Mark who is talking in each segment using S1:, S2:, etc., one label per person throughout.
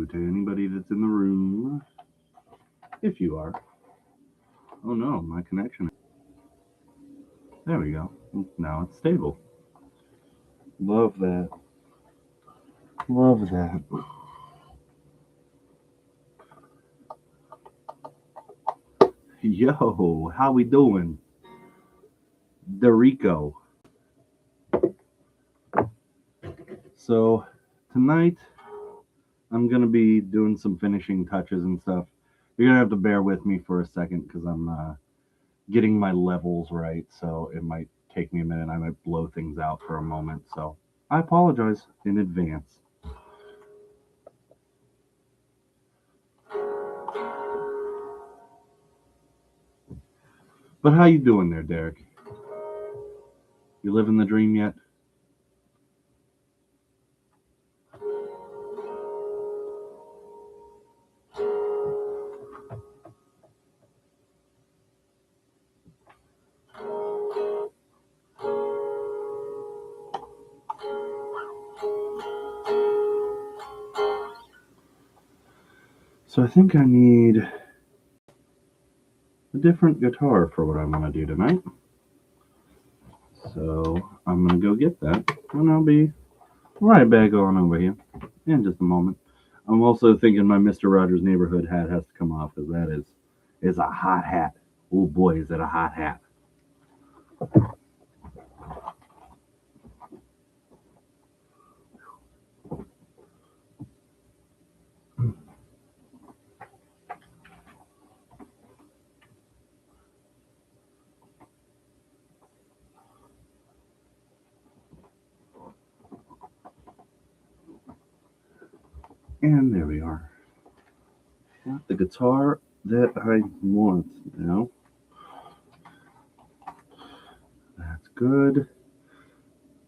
S1: to anybody that's in the room, if you are. Oh no, my connection. There we go. Now it's stable. Love that. Love that. Yo, how we doing? Dorico. So tonight I'm gonna be doing some finishing touches and stuff. You're gonna have to bear with me for a second because I'm getting my levels right. So it might take me a minute. I might blow things out for a moment. So I apologize in advance. But how you doing there, Derek? You living the dream yet? So I think I need a different guitar for what I'm gonna do tonight. So I'm gonna go get that, and I'll be right back on over here in just a moment. I'm also thinking my Mister Rogers' Neighborhood hat has to come off because that is a hot hat. Oh boy, is it a hot hat! And there we are. Got the guitar that I want now. That's good.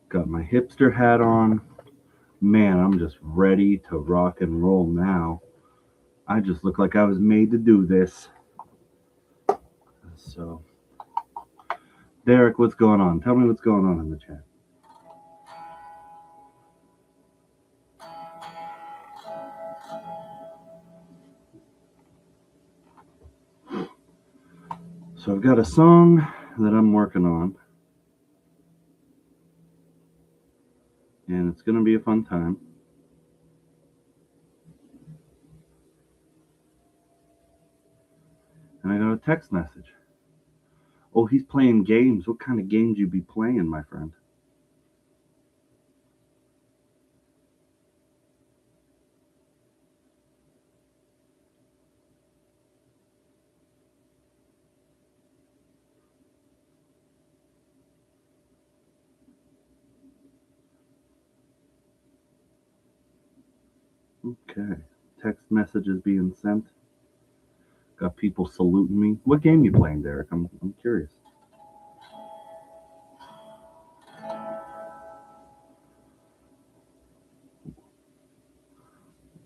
S1: Got my hipster hat on. Man, I'm just ready to rock and roll now. I just look like I was made to do this. So, Derek, what's going on? Tell me what's going on in the chat. So, I've got a song that I'm working on, and it's going to be a fun time. And I got a text message. Oh, he's playing games. What kind of games you be playing, my friend? Okay. Text messages being sent. Got people saluting me. What game you playing, Derek? I'm curious.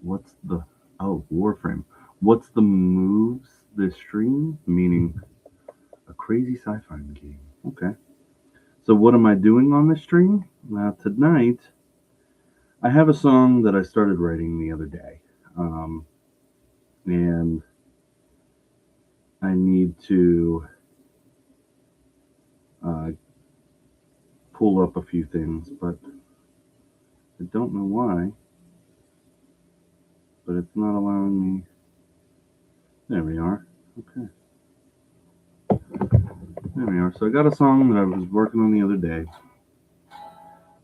S1: What's the Warframe? What's the moves this stream? Meaning a crazy sci-fi game. Okay. So what am I doing on this stream? Now tonight, I have a song that I started writing the other day, and I need to uh, pull up a few things, but I don't know why. But it's not allowing me. There we are. Okay. There we are. So I got a song that I was working on the other day,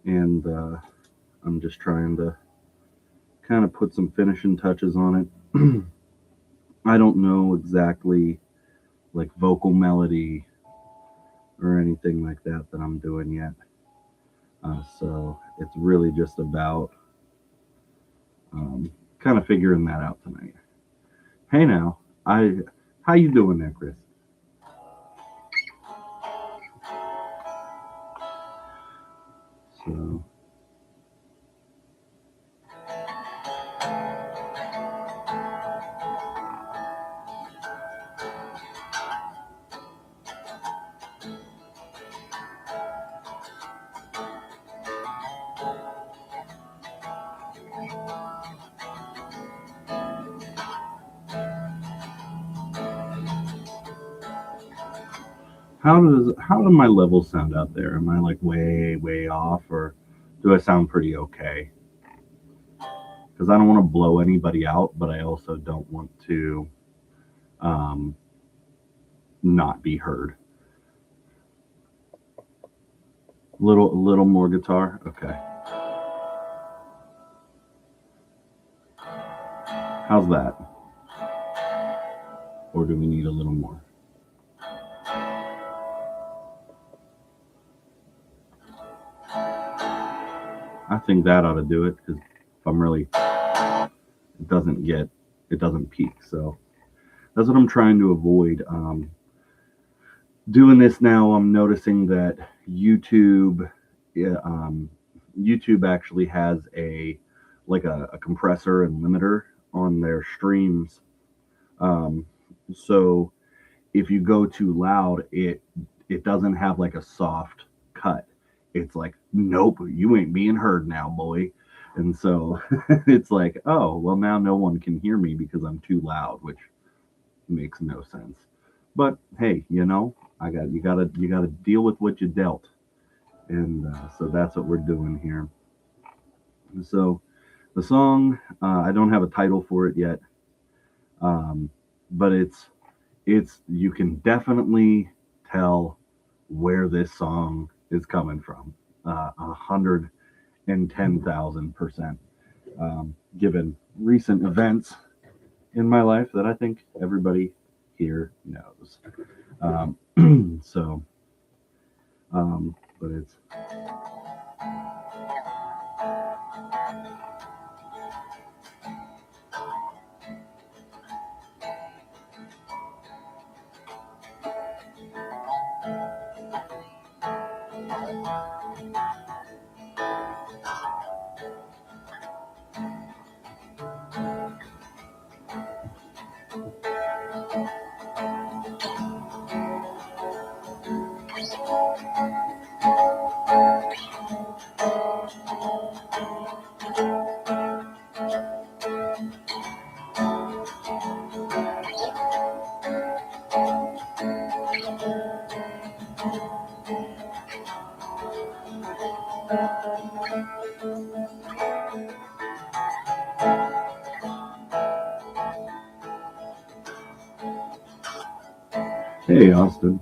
S1: and I'm just trying to kind of put some finishing touches on it. I don't know exactly like vocal melody or anything like that I'm doing yet. So it's really just about kind of figuring that out tonight. Hey now, how you doing there, Chris? So how do my levels sound out there? Am I like way off, or do I sound pretty okay? Because I don't want to blow anybody out, but I also don't want to um, not be heard. Little more guitar. Okay, how's that? Or do we need a little more? I think that ought to do it because if I'm really, it doesn't get, it doesn't peak. So that's what I'm trying to avoid. Doing this now, I'm noticing that YouTube, yeah, YouTube actually has a like a compressor and limiter on their streams. Um, so if you go too loud, it doesn't have like a soft cut. It's like, nope, you ain't being heard now, boy. And so it's like, oh, well, now no one can hear me because I'm too loud, which makes no sense. But hey, you gotta deal with what you dealt, and so that's what we're doing here. So the song, I don't have a title for it yet, um, but it's you can definitely tell where this song is coming from. 110,000%, given recent events in my life that I think everybody here knows. So, but it's hey Austin.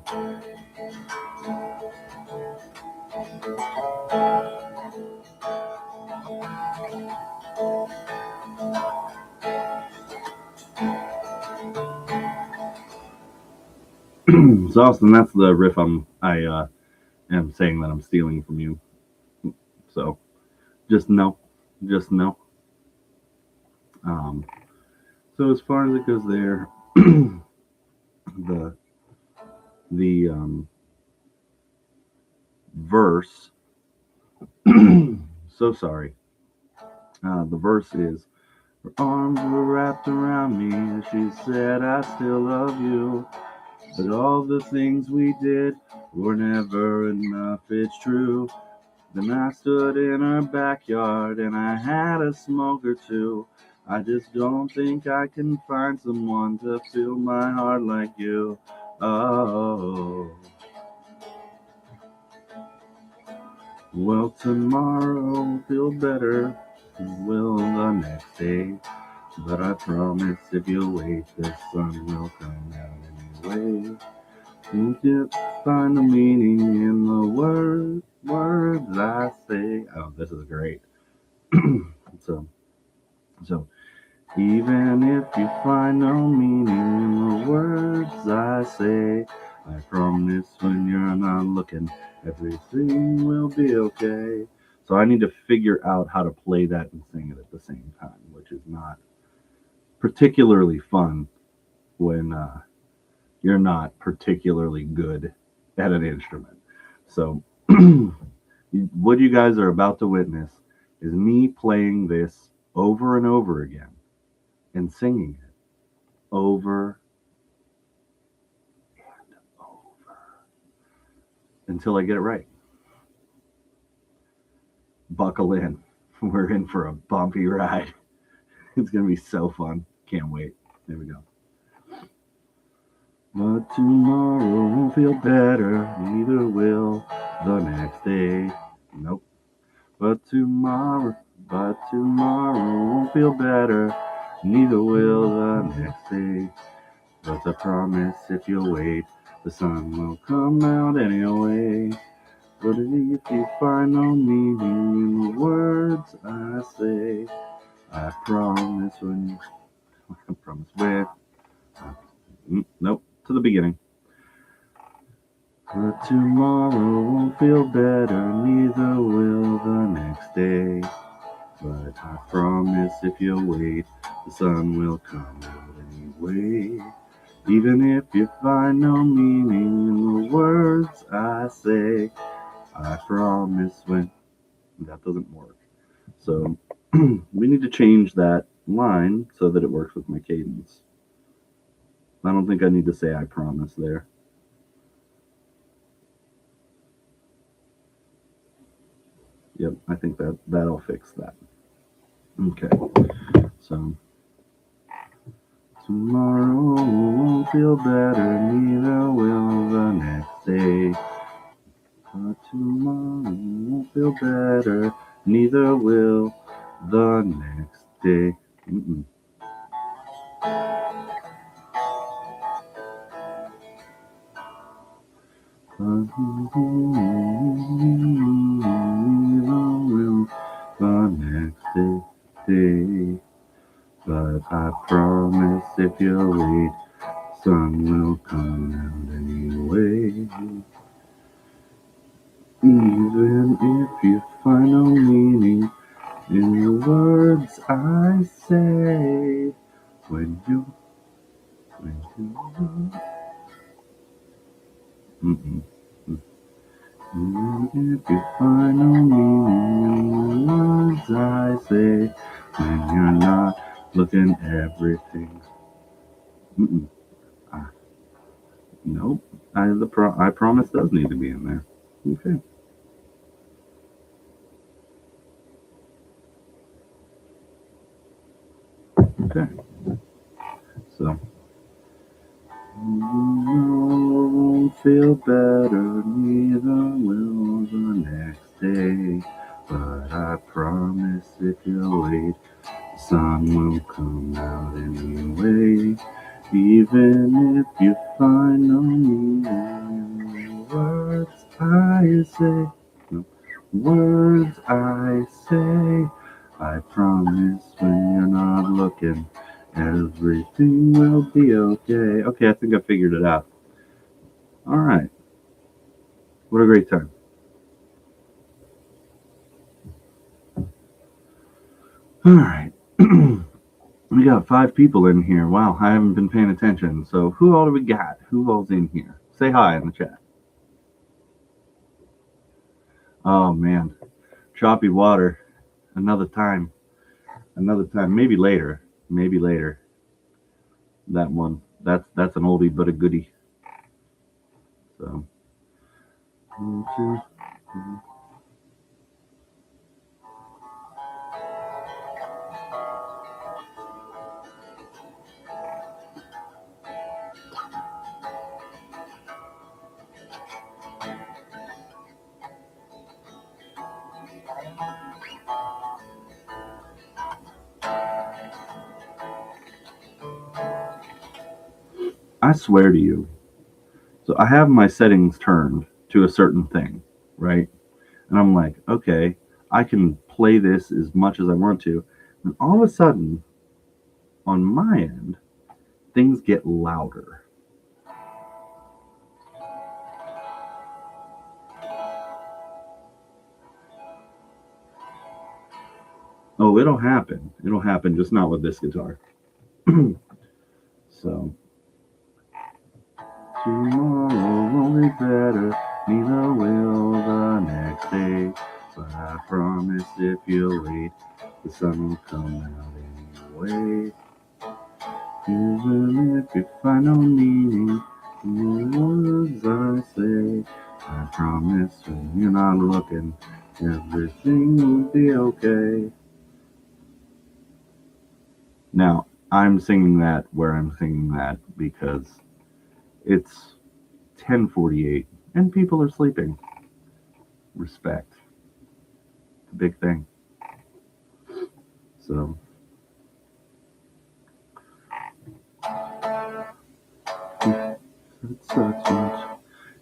S1: So Austin, that's the riff I am saying that I'm stealing from you. So just know, just know. Um, so as far as it goes there, the the verse. So sorry. The verse is, her arms were wrapped around me, and she said, "I still love you." But all the things we did were never enough, it's true. Then I stood in her backyard and I had a smoke or two. I just don't think I can find someone to fill my heart like you. Oh, well, tomorrow will feel better than will the next day. But I promise if you wait, the sun will come out anyway. You just find the meaning in the words I say. Oh, this is great. so, so even if you find no meaning in the words I say, I promise when you're not looking, everything will be okay. So I need to figure out how to play that and sing it at the same time, which is not particularly fun when you're not particularly good at an instrument. So, what you guys are about to witness is me playing this over and over again and singing it over and over until I get it right. Buckle in. We're in for a bumpy ride. It's going to be so fun. Can't wait. There we go. But tomorrow won't feel better, neither will the next day. Nope. But tomorrow, but tomorrow won't feel better, neither will the next day. But I promise if you wait, the sun will come out anyway. But if you find no meaning in the words I say, I promise when I promise when. Nope, to the beginning. But tomorrow won't feel better, neither will the next day. But I promise if you wait, the sun will come out anyway. Even if you find no meaning in the words I say, I promise when. That doesn't work. So we need to change that line so that it works with my cadence. I don't think I need to say I promise there. Yep, I think that'll fix that. Okay, so tomorrow won't feel better, neither will the next day. But tomorrow won't feel better, neither will the next day. Mm-mm. Neither will the next day. But I promise if you wait, sun will come out anyway. Even if you find no meaning in the words I say, when you, mm-mm. Even if you find no meaning in the words I say, when you're not looking everything. Mm-mm. Ah, nope. I promise does need to be in there. Okay. Okay. So. Won't feel better, neither will the next day. But I promise if you wait, the sun will come out anyway. Even if you find no meaning in the words I say, no, words I say, I promise when you're not looking, everything will be okay. Okay, I think I figured it out. All right. What a great time. All right. We got 5 people in here. Wow, I haven't been paying attention. So who all do we got? Who all's in here? Say hi in the chat. Oh man, choppy water. Another time. Another time. Maybe later. Maybe later. That one. That's an oldie but a goodie. So. I swear to you. So I have my settings turned to a certain thing, right? And I'm like, okay, I can play this as much as I want to. And all of a sudden, on my end, things get louder. Oh, it'll happen. It'll happen, just not with this guitar. So, tomorrow won't be better, neither will the next day. But I promise if you wait, the sun will come out anyway. Even if you find no meaning in the words I say, I promise when you're not looking, everything will be okay. Now, I'm singing that where I'm singing that because It's 10:48 and people are sleeping. Respect. It's a big thing. So it sucks when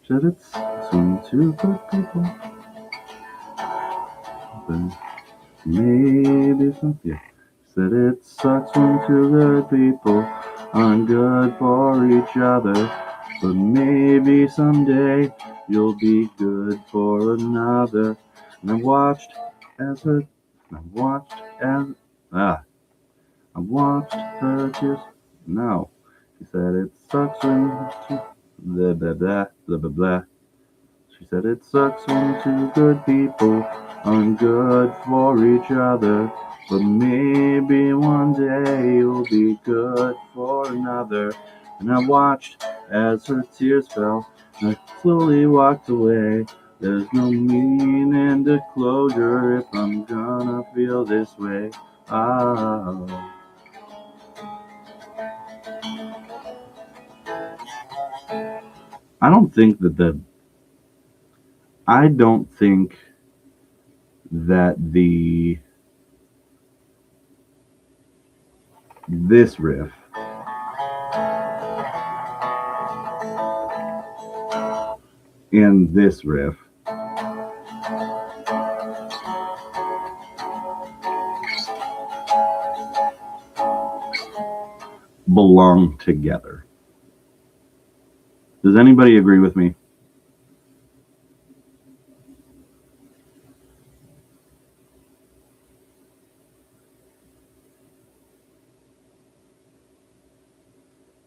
S1: said it sucks when two good people. But maybe some yeah. Said it sucks when two good people aren't good for each other. But maybe someday you'll be good for another. And I watched as ah I watched her tears. No. She said it sucks when blah blah blah blah blah blah. She said it sucks when two good people aren't good for each other. But maybe one day you'll be good for another. And I watched as her tears fell. And I slowly walked away. There's no meaning to closure if I'm gonna feel this way. Ah. I don't think that the I don't think that the this riff and this riff belong together. Does anybody agree with me?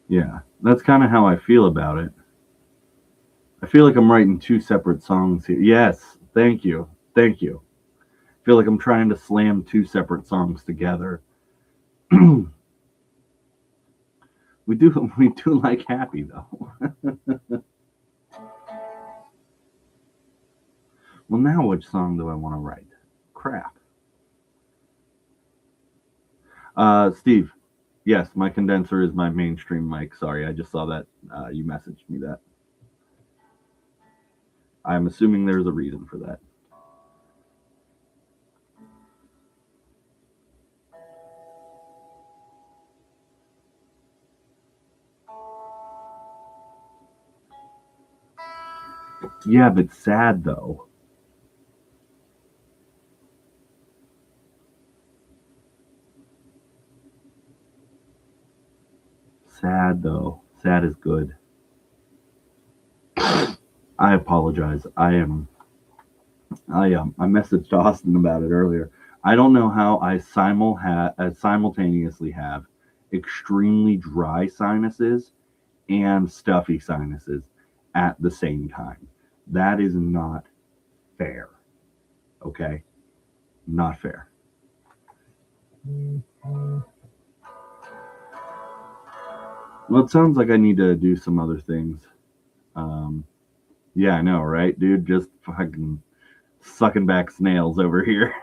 S1: Yeah, that's kind of how I feel about it. I feel like I'm writing two separate songs here. Yes, thank you. Thank you. I feel like I'm trying to slam two separate songs together. we do like happy though. Well, now which song do I want to write? Crap. Steve. Yes, my condenser is my mainstream mic. Sorry, I just saw that you messaged me that. I'm assuming there's a reason for that. Yeah, but sad though. Sad though. Sad is good. I apologize. I messaged Austin about it earlier. I don't know how I simultaneously have extremely dry sinuses and stuffy sinuses at the same time. That is not fair. Okay? Not fair. Well, it sounds like I need to do some other things. Um, yeah, I know, right, dude? Just fucking sucking back snails over here.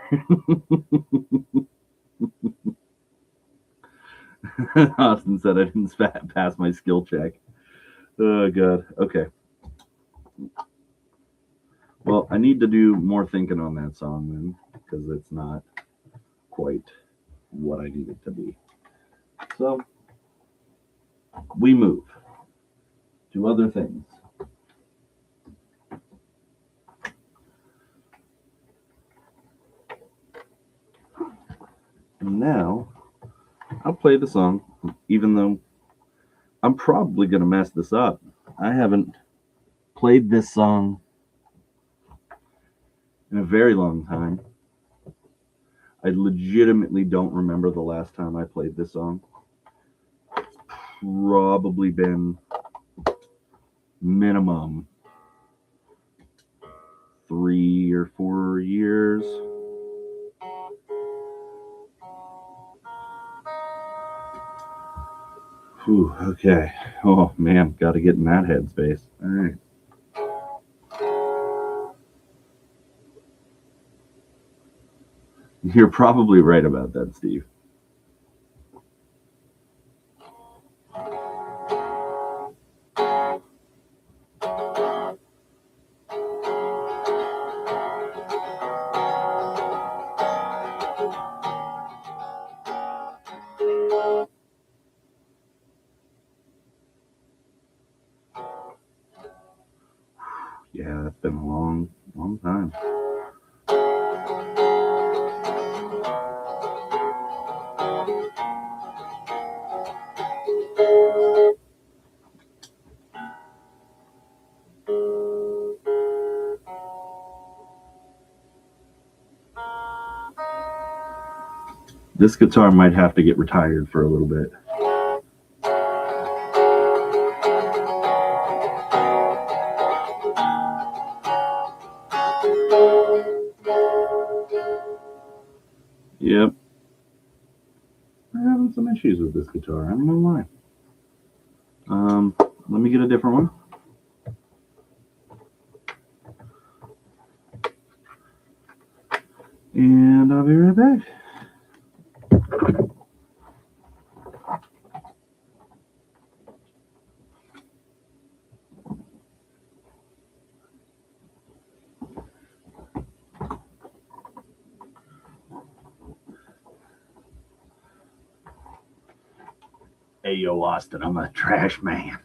S1: Austin said I didn't pass my skill check. Oh god. Okay. Well, I need to do more thinking on that song then, because it's not quite what I need it to be. So we move to other things. And now I'll play the song, even though I'm probably gonna mess this up. I haven't played this song in a very long time. I legitimately don't remember the last time I played this song. Probably been minimum 3 or 4 years. Whew, okay. Oh man, got to get in that headspace. All right. You're probably right about that, Steve. a long, long time. This guitar might have to get retired for a little bit. Yep. I'm having some issues with this guitar. I don't know why. Let me get a different one. And I'll be right back. Hey, yo, Austin, I'm a trash man.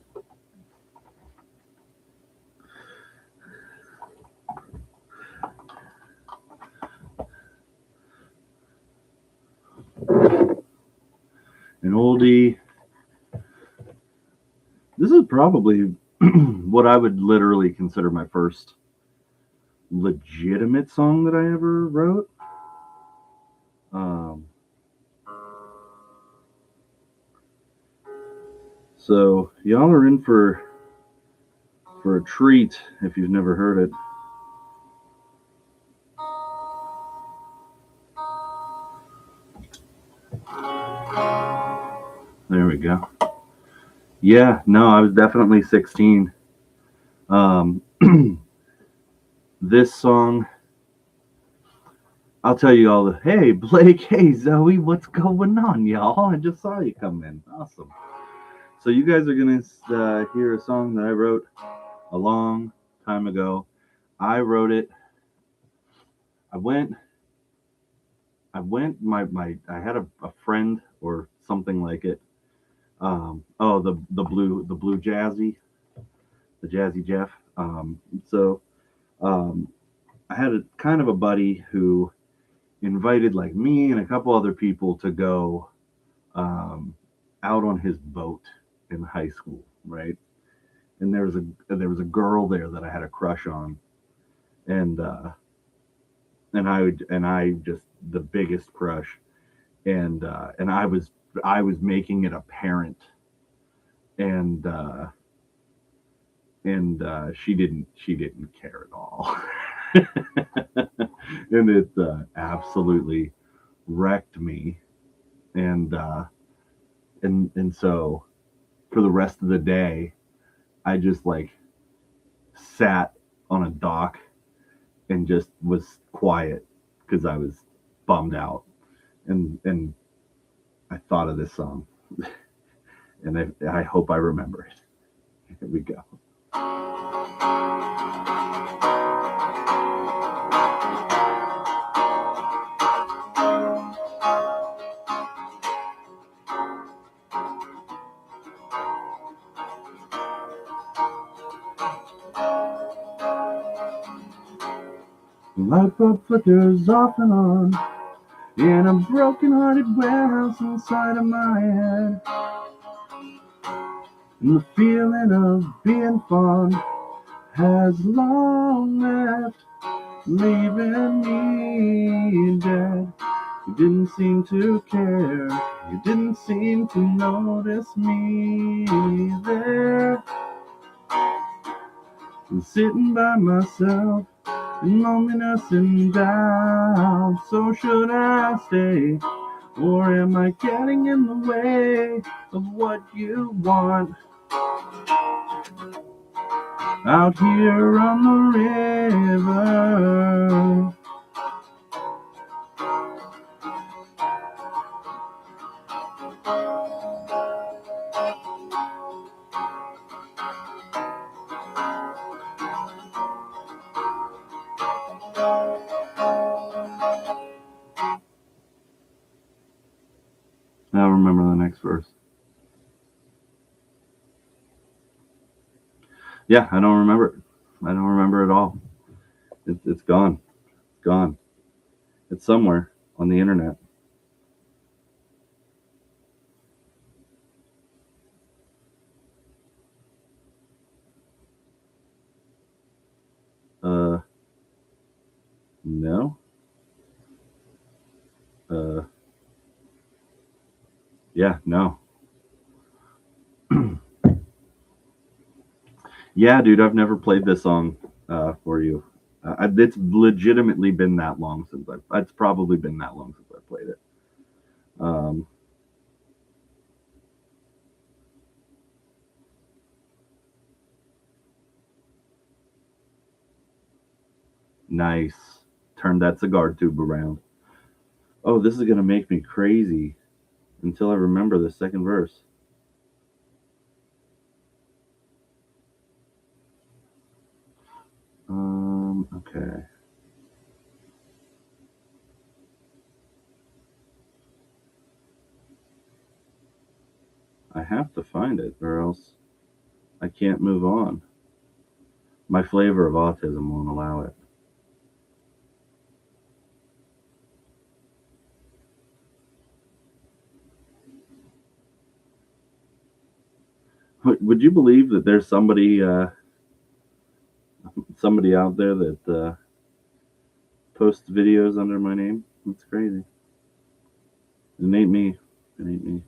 S1: An oldie. This is probably what I would literally consider my first legitimate song that I ever wrote. So y'all are in for a treat if you've never heard it. There we go. Yeah, no, I was definitely 16. This song, I'll tell you all the, hey, Blake, hey, Zoe, what's going on, y'all? I just saw you come in. Awesome. So you guys are going to hear a song that I wrote a long time ago. I wrote it. I had a friend or something like it. The blue Jazzy, the Jazzy Jeff. I had a kind of a buddy who invited like me and a couple other people to go out on his boat in high school, right? And there was a girl there that I had a crush on, and I just the biggest crush, and I was making it apparent, and she didn't care at all. And it absolutely wrecked me, and so for the rest of the day I just like sat on a dock and just was quiet because I was bummed out, and I thought of this song and I hope I remember it. Here we go. Light bulb flickers off and on in a broken-hearted warehouse inside of my head, and the feeling of being fond has long left, leaving me dead. You didn't seem to care, you didn't seem to notice me there. I'm sitting by myself in loneliness and doubt. So should I stay, or am I getting in the way of what you want? Out here on the river, I don't remember the next verse. Yeah, I don't remember it. I don't remember at all. It's gone. It's gone. It's somewhere on the internet. Uh, no. Uh, yeah, no. Yeah, dude, I've never played this song for you. It's legitimately been that long since I. It's probably been that long since I played it. Um, nice. Turn that cigar tube around. Oh, this is gonna make me crazy until I remember the second verse. Okay. I have to find it, or else I can't move on. My flavor of autism won't allow it. Would you believe that there's somebody out there that posts videos under my name? That's crazy. It ain't me. It ain't me.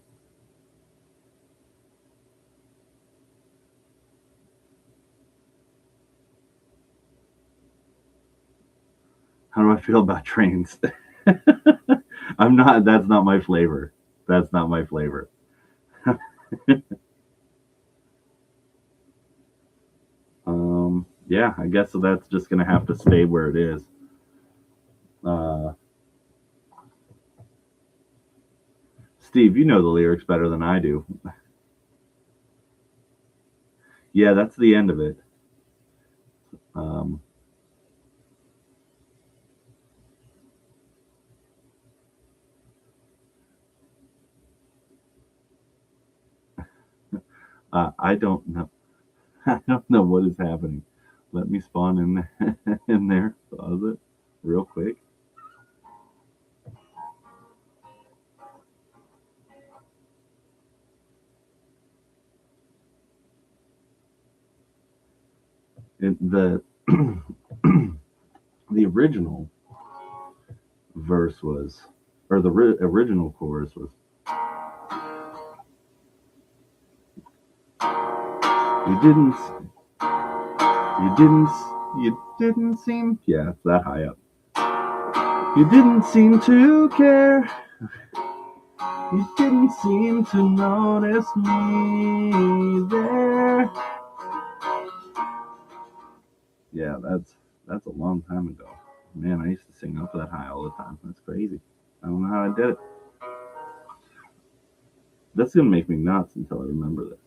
S1: How do I feel about trains? I'm not. That's not my flavor. That's not my flavor. Yeah, I guess so. That's just gonna have to stay where it is. Uh, Steve, you know the lyrics better than I do. Yeah, that's the end of it. Um, I don't know. I don't know what is happening. Let me spawn in there, in there. Pause it real quick. The the original verse was, or the original chorus was, you didn't, you didn't, you didn't seem, yeah, it's that high up. You didn't seem to care. You didn't seem to notice me there. Yeah, that's a long time ago. Man, I used to sing up that high all the time. That's crazy. I don't know how I did it. That's gonna make me nuts until I remember this.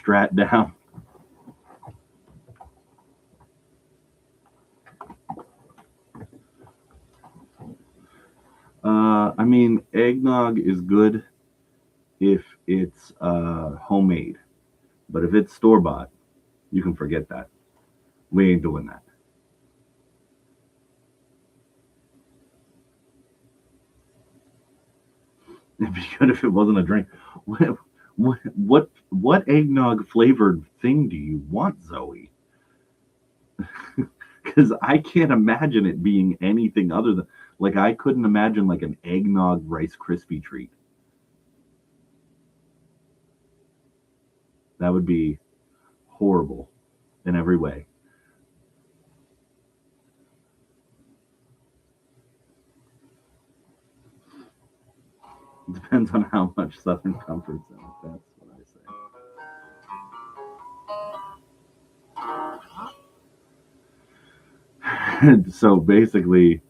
S1: Strat down. I mean, eggnog is good if it's homemade, but if it's store bought, you can forget that. We ain't doing that. It'd be good if it wasn't a drink. What eggnog flavored thing do you want, Zoe? Because I can't imagine it being anything other than, like, I couldn't imagine like an eggnog Rice Krispie treat. That would be horrible in every way. It depends on how much Southern Comfort's in it. That's what I say. So basically,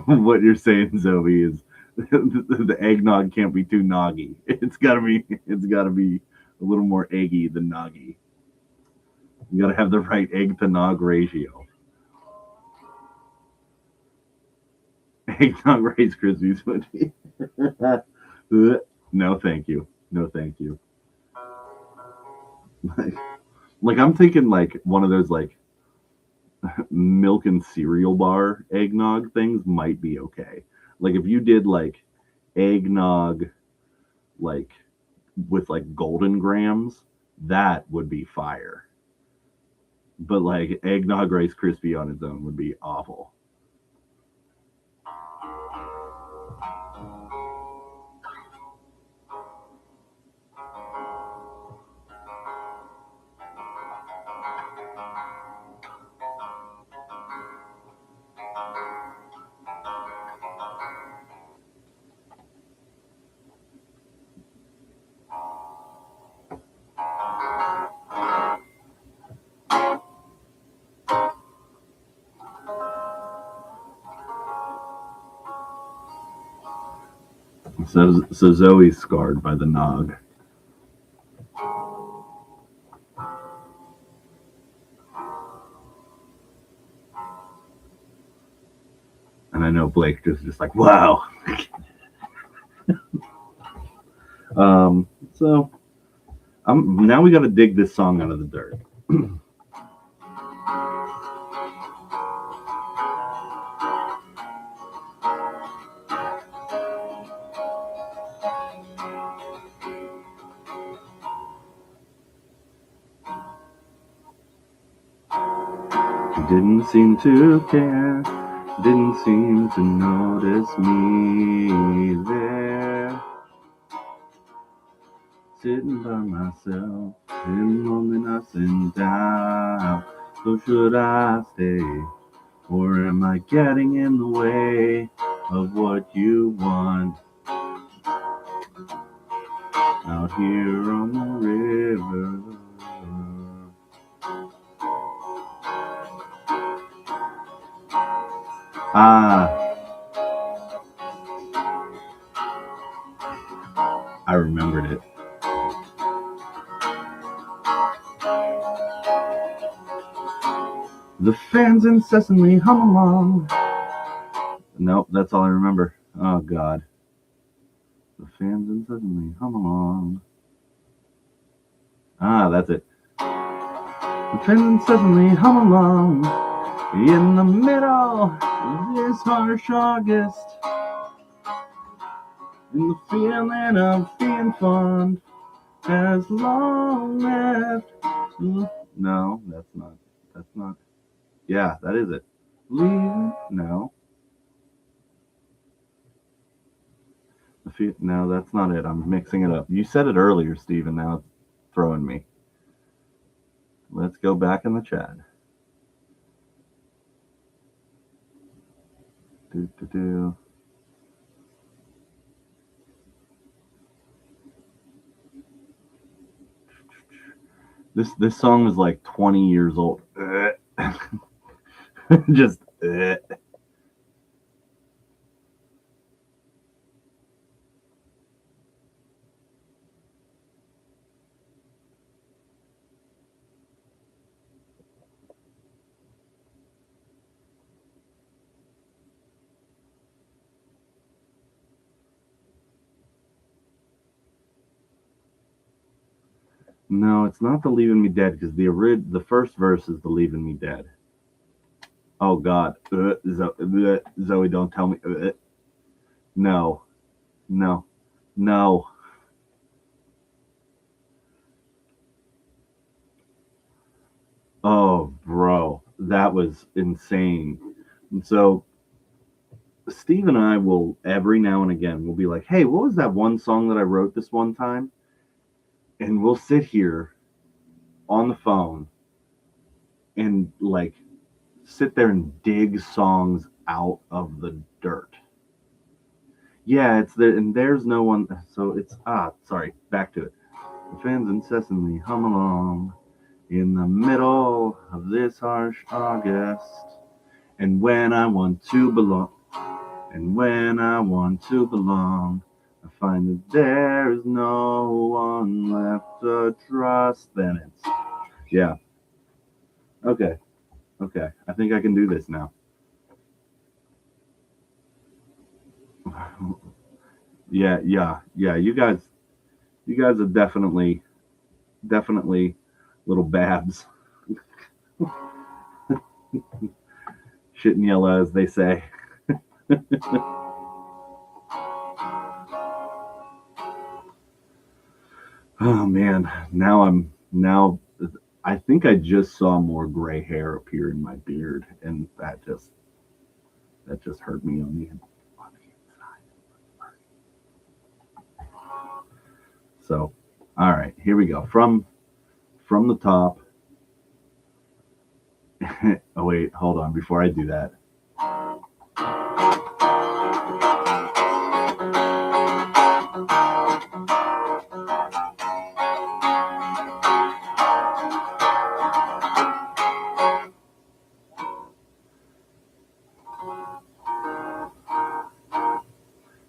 S1: what you're saying, Zoe, is the eggnog can't be too noggy. It's gotta be a little more eggy than noggy. You gotta have the right egg to nog ratio. Eggnog Rice Krispies would be. No, thank you. No, thank you. Like I'm thinking like one of those like milk and cereal bar eggnog things might be okay. Like if you did like eggnog like with like golden grams, that would be fire. But like eggnog Rice Krispie on its own would be awful. So Zoe's scarred by the nog. And I know Blake just like, wow. So now we got to dig this song out of the dirt. She didn't seem to care, didn't seem to notice me there, sitting by myself, in loneliness and doubt. So should I stay, or am I getting in the way of what you want out here on the river? Ah, I remembered it. The fans incessantly hum along. Nope, that's all I remember. Oh God. The fans incessantly hum along. Ah, that's it. The fans incessantly hum along. In the middle of this harsh August. In the feeling of being fond. As long left. No, that's not. That's not. Yeah, that is it. Leave. No. No, that's not it. I'm mixing it up. You said it earlier, Steven. Now it's throwing me. Let's go back in the chat. Do, do, do. This song is like 20 years old. Just no, it's not the Leaving Me Dead because the first verse is the Leaving Me Dead. Oh God, Zoe, don't tell me. No, no, no. Oh, bro, that was insane. And so Steve and I will every now and again we'll be like, "Hey, what was that one song that I wrote this one time?" And we'll sit here on the phone and like sit there and dig songs out of the dirt. Yeah, it's there, and there's no one. So it's sorry, back to it. The fans incessantly hum along in the middle of this harsh August, and when I want to belong, and when I want to belong, I find that there is no one left to trust. Then it's yeah, okay, okay. I think I can do this now. Yeah, yeah, yeah. You guys are definitely Little Babs. Shit in yellow, as they say. Oh man, now I think I just saw more gray hair appear in my beard, and that just hurt me on the inside. So, all right, here we go. From the top. Oh wait, hold on. Before I do that,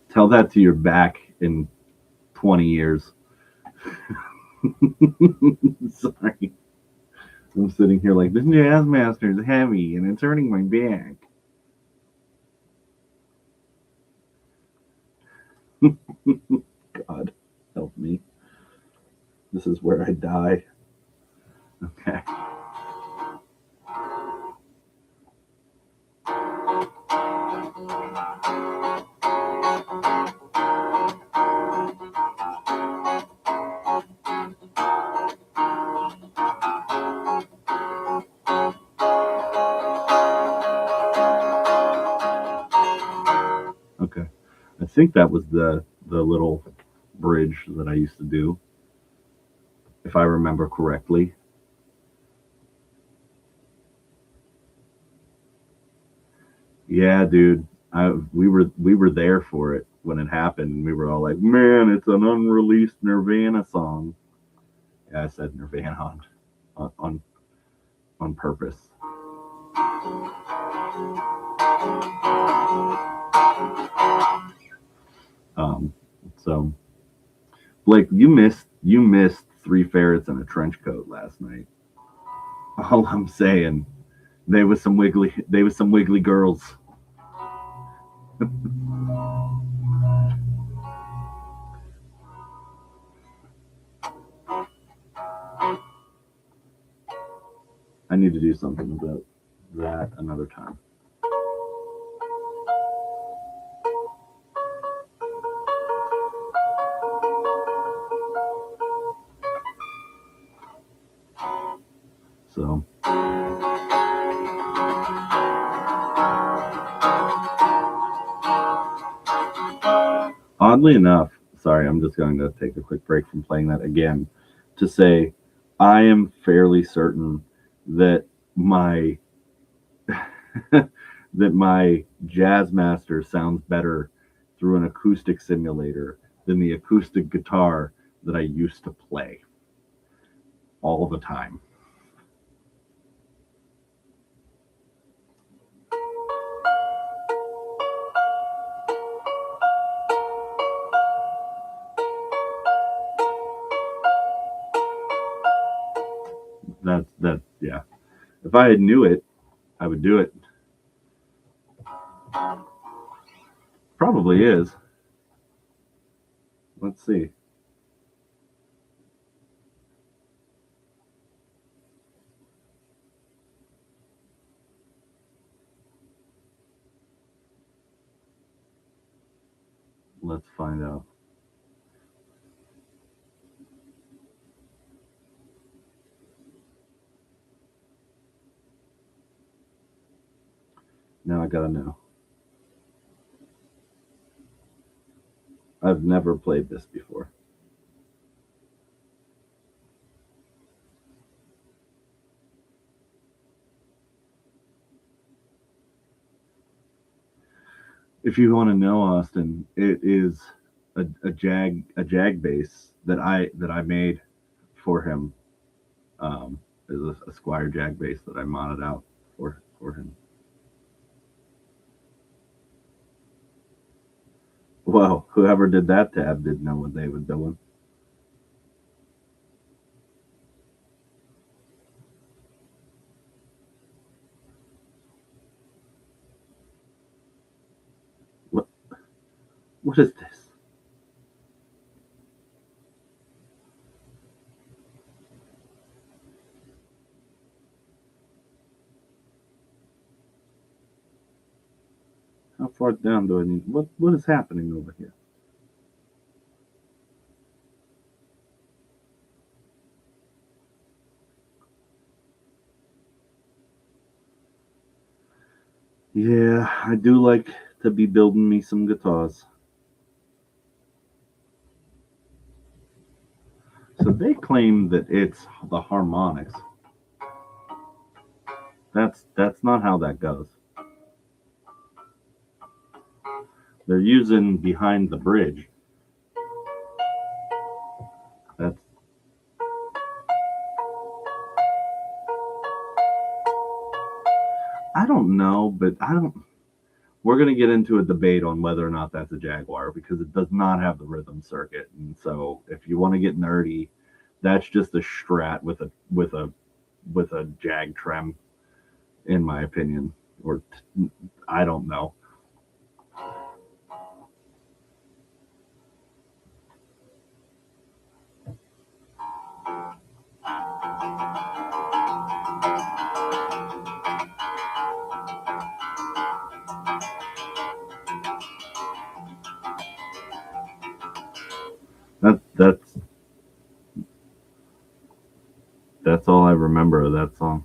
S1: tell that to your back in 20 years. Sorry. I'm sitting here like, this Jazz Master is heavy and it's hurting my back. God, help me. This is where I die. Okay. Okay. I think that was the little bridge that I used to do, if I remember correctly. Yeah, dude. We were there for it when it happened. We were all like, "Man, it's an unreleased Nirvana song." Yeah, I said Nirvana on purpose. Um, so Blake, you missed three ferrets in a trench coat last night. All I'm saying, they was some wiggly girls. I need to do something about that another time. So oddly enough, sorry, I'm just going to take a quick break from playing that again to say I am fairly certain that my that my jazz master sounds better through an acoustic simulator than the acoustic guitar that I used to play all the time. That's yeah. If I had knew it, I would do it. Probably is. Let's see. Let's find out. Now I gotta know. I've never played this before. If you want to know, Austin, it is a jag bass that I made for him. Is a Squire Jag bass that I modded out for him. Well, whoever did that tab didn't know what they were doing. What what is this? How far down do I need? What is happening over here? Yeah, I do like to be building me some guitars. So they claim that it's the harmonics. That's not how that goes. They're using behind the bridge. That's I don't know, but I don't. We're going to get into a debate on whether or not that's a Jaguar because it does not have the rhythm circuit. And so, if you want to get nerdy, that's just a Strat with a Jag trem, in my opinion. Or I don't know. That's that's all I remember of that song.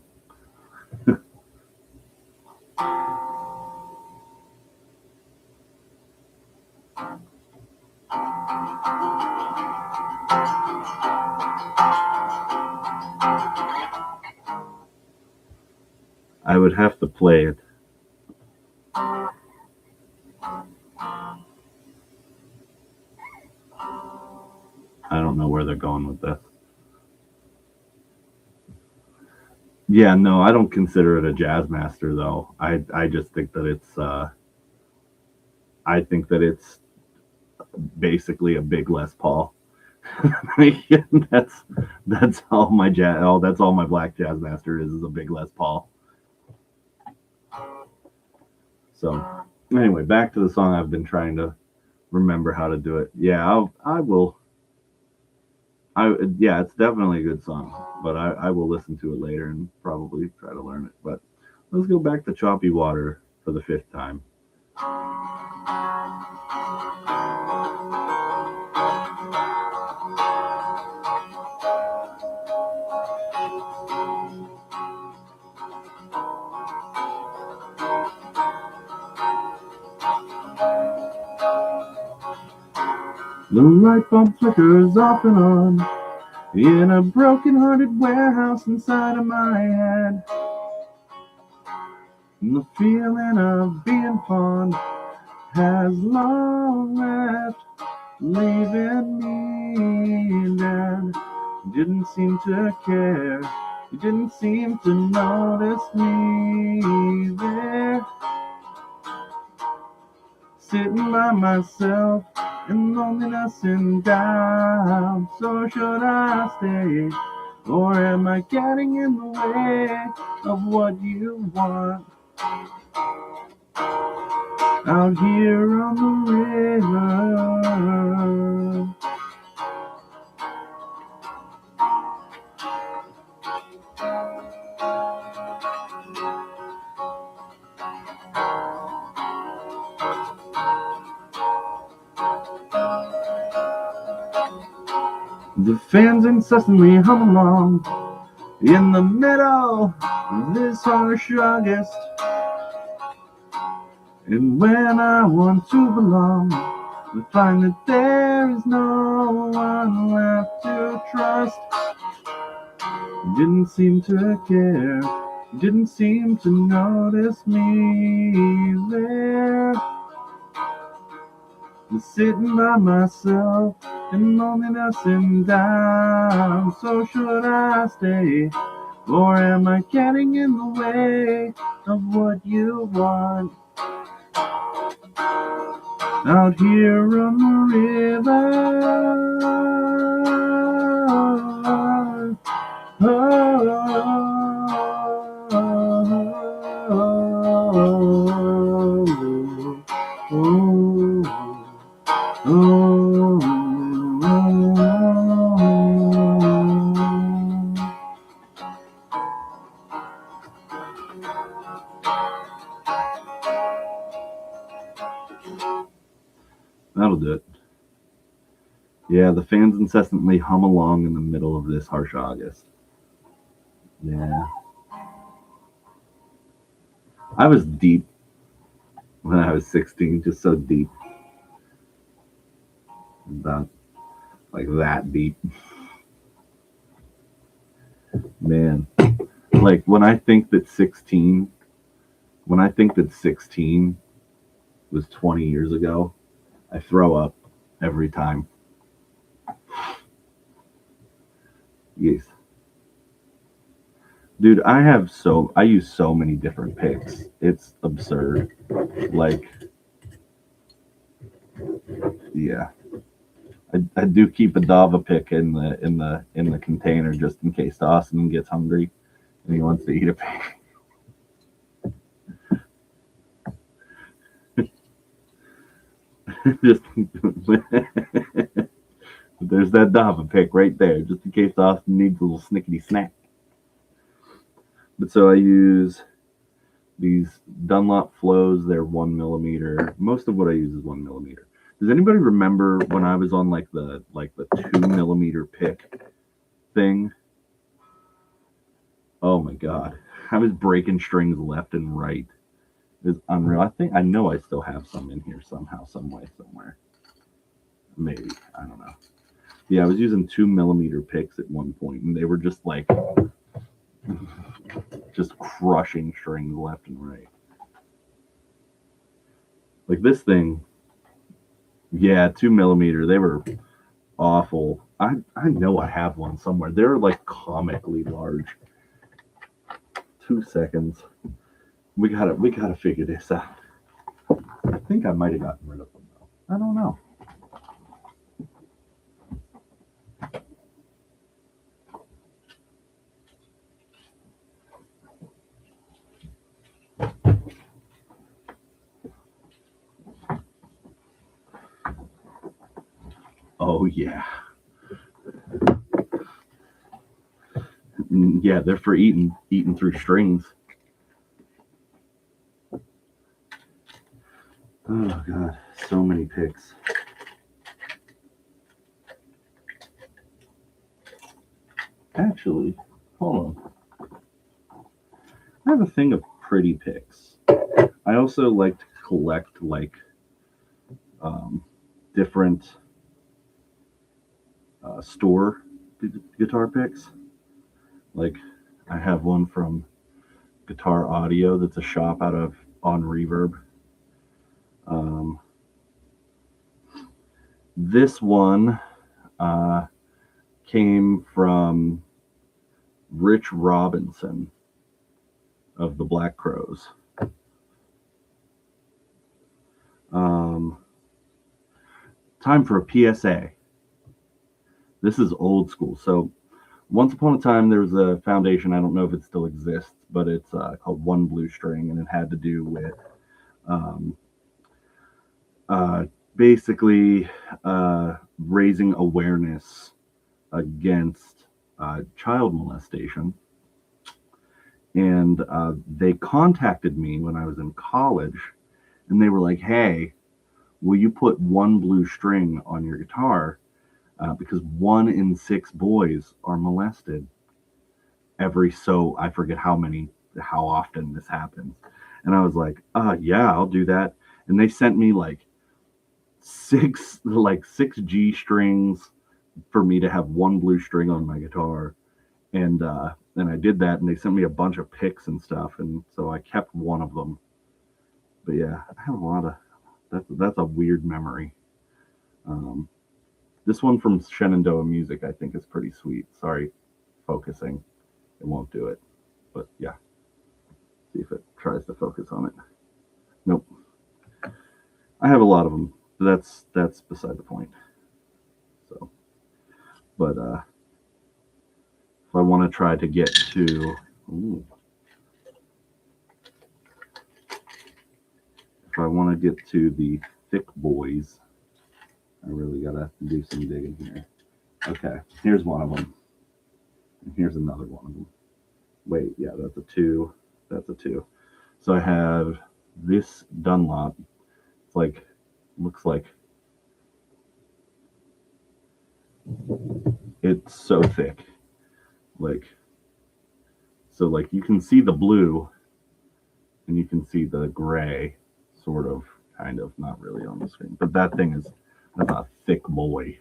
S1: I would have to play it. I don't know where they're going with this. Yeah, no, I don't consider it a jazz master though. I just think that I think that it's basically a big Les Paul. that's that's all my jazz. Oh, that's all my black jazz master is a big Les Paul. So anyway, back to the song. I've been trying to remember how to do it. Yeah, I will. Yeah, it's definitely a good song, but I will listen to it later and probably try to learn it. But let's go back to Choppy Water for the fifth time. The light bulb flickers off and on in a broken-hearted warehouse inside of my head. And the feeling of being pawned has long left, leaving me dead. You didn't seem to care. You didn't seem to notice me there, sitting by myself in loneliness and doubt. So should I stay, or am I getting in the way of what you want? Out here on the river, the fans incessantly hum along in the middle of this harsh August. And when I want to belong, I find that there is no one left to trust. You didn't seem to care. You didn't seem to notice me there, sitting by myself in loneliness and doubt. So should I stay, or am I getting in the way of what you want? Out here on the river, oh, oh, oh, That'll do it. Yeah, the fans incessantly hum along in the middle of this harsh August. Yeah. I was deep when I was 16, just so deep. About like that deep. Man. Like when I think that 16 was 20 years ago, I throw up every time. Yes. Dude, I use so many different picks. It's absurd. Like, yeah. I do keep a Dava pick in the container just in case Austin gets hungry and he wants to eat a pick. Just there's that Dava pick right there, just in case Austin needs a little snickety snack. But so I use these Dunlop flows. They're 1 millimeter. Most of what I use is 1 millimeter. Does anybody remember when I was on like the 2 millimeter pick thing? Oh my god, I was breaking strings left and right. It was unreal. I know I still have some in here somehow, some way, somewhere. Maybe, I don't know. Yeah, I was using 2 millimeter picks at one point, and they were just like just crushing strings left and right. Like this thing, yeah, 2 millimeter. They were awful. I know I have one somewhere. They're like comically large. 2 seconds. We gotta figure this out. I think I might have gotten rid of them though. I don't know. Oh yeah. Yeah, they're for eating through strings. Oh god, so many picks. Actually, hold on. I have a thing of pretty picks. I also like to collect like um, different store guitar picks. Like I have one from Guitar Audio that's a shop out of on Reverb. Um, this one uh, came from Rich Robinson of the Black Crows. Um, time for a PSA. This is old school. So once upon a time, there was a foundation. I don't know if it still exists, but it's called One Blue String, and it had to do with um, uh, basically raising awareness against child molestation. And they contacted me when I was in college, and they were like, "Hey, will you put One Blue String on your guitar? Because 1 in 6 boys are molested every so I forget how often this happens." And I was like, yeah, I'll do that. And they sent me like six G strings for me to have one blue string on my guitar. And then I did that, and they sent me a bunch of picks and stuff, and so I kept one of them. But yeah, I have a lot of that's a weird memory. Um, this one from Shenandoah Music I think is pretty sweet. Sorry, focusing, it won't do it. But yeah, see if it tries to focus on it. Nope. I have a lot of them. But that's beside the point. So, but if I want to try to get to, ooh, if I want to get to the thick boys, I really gotta do some digging here. Okay, here's one of them. And here's another one of them. Wait, yeah, that's a two. That's a two. So I have this Dunlop. It's like looks like It's so thick. Like, so like you can see the blue and you can see the gray, sort of, kind of, not really on the screen. But that thing is, that's a thick boy.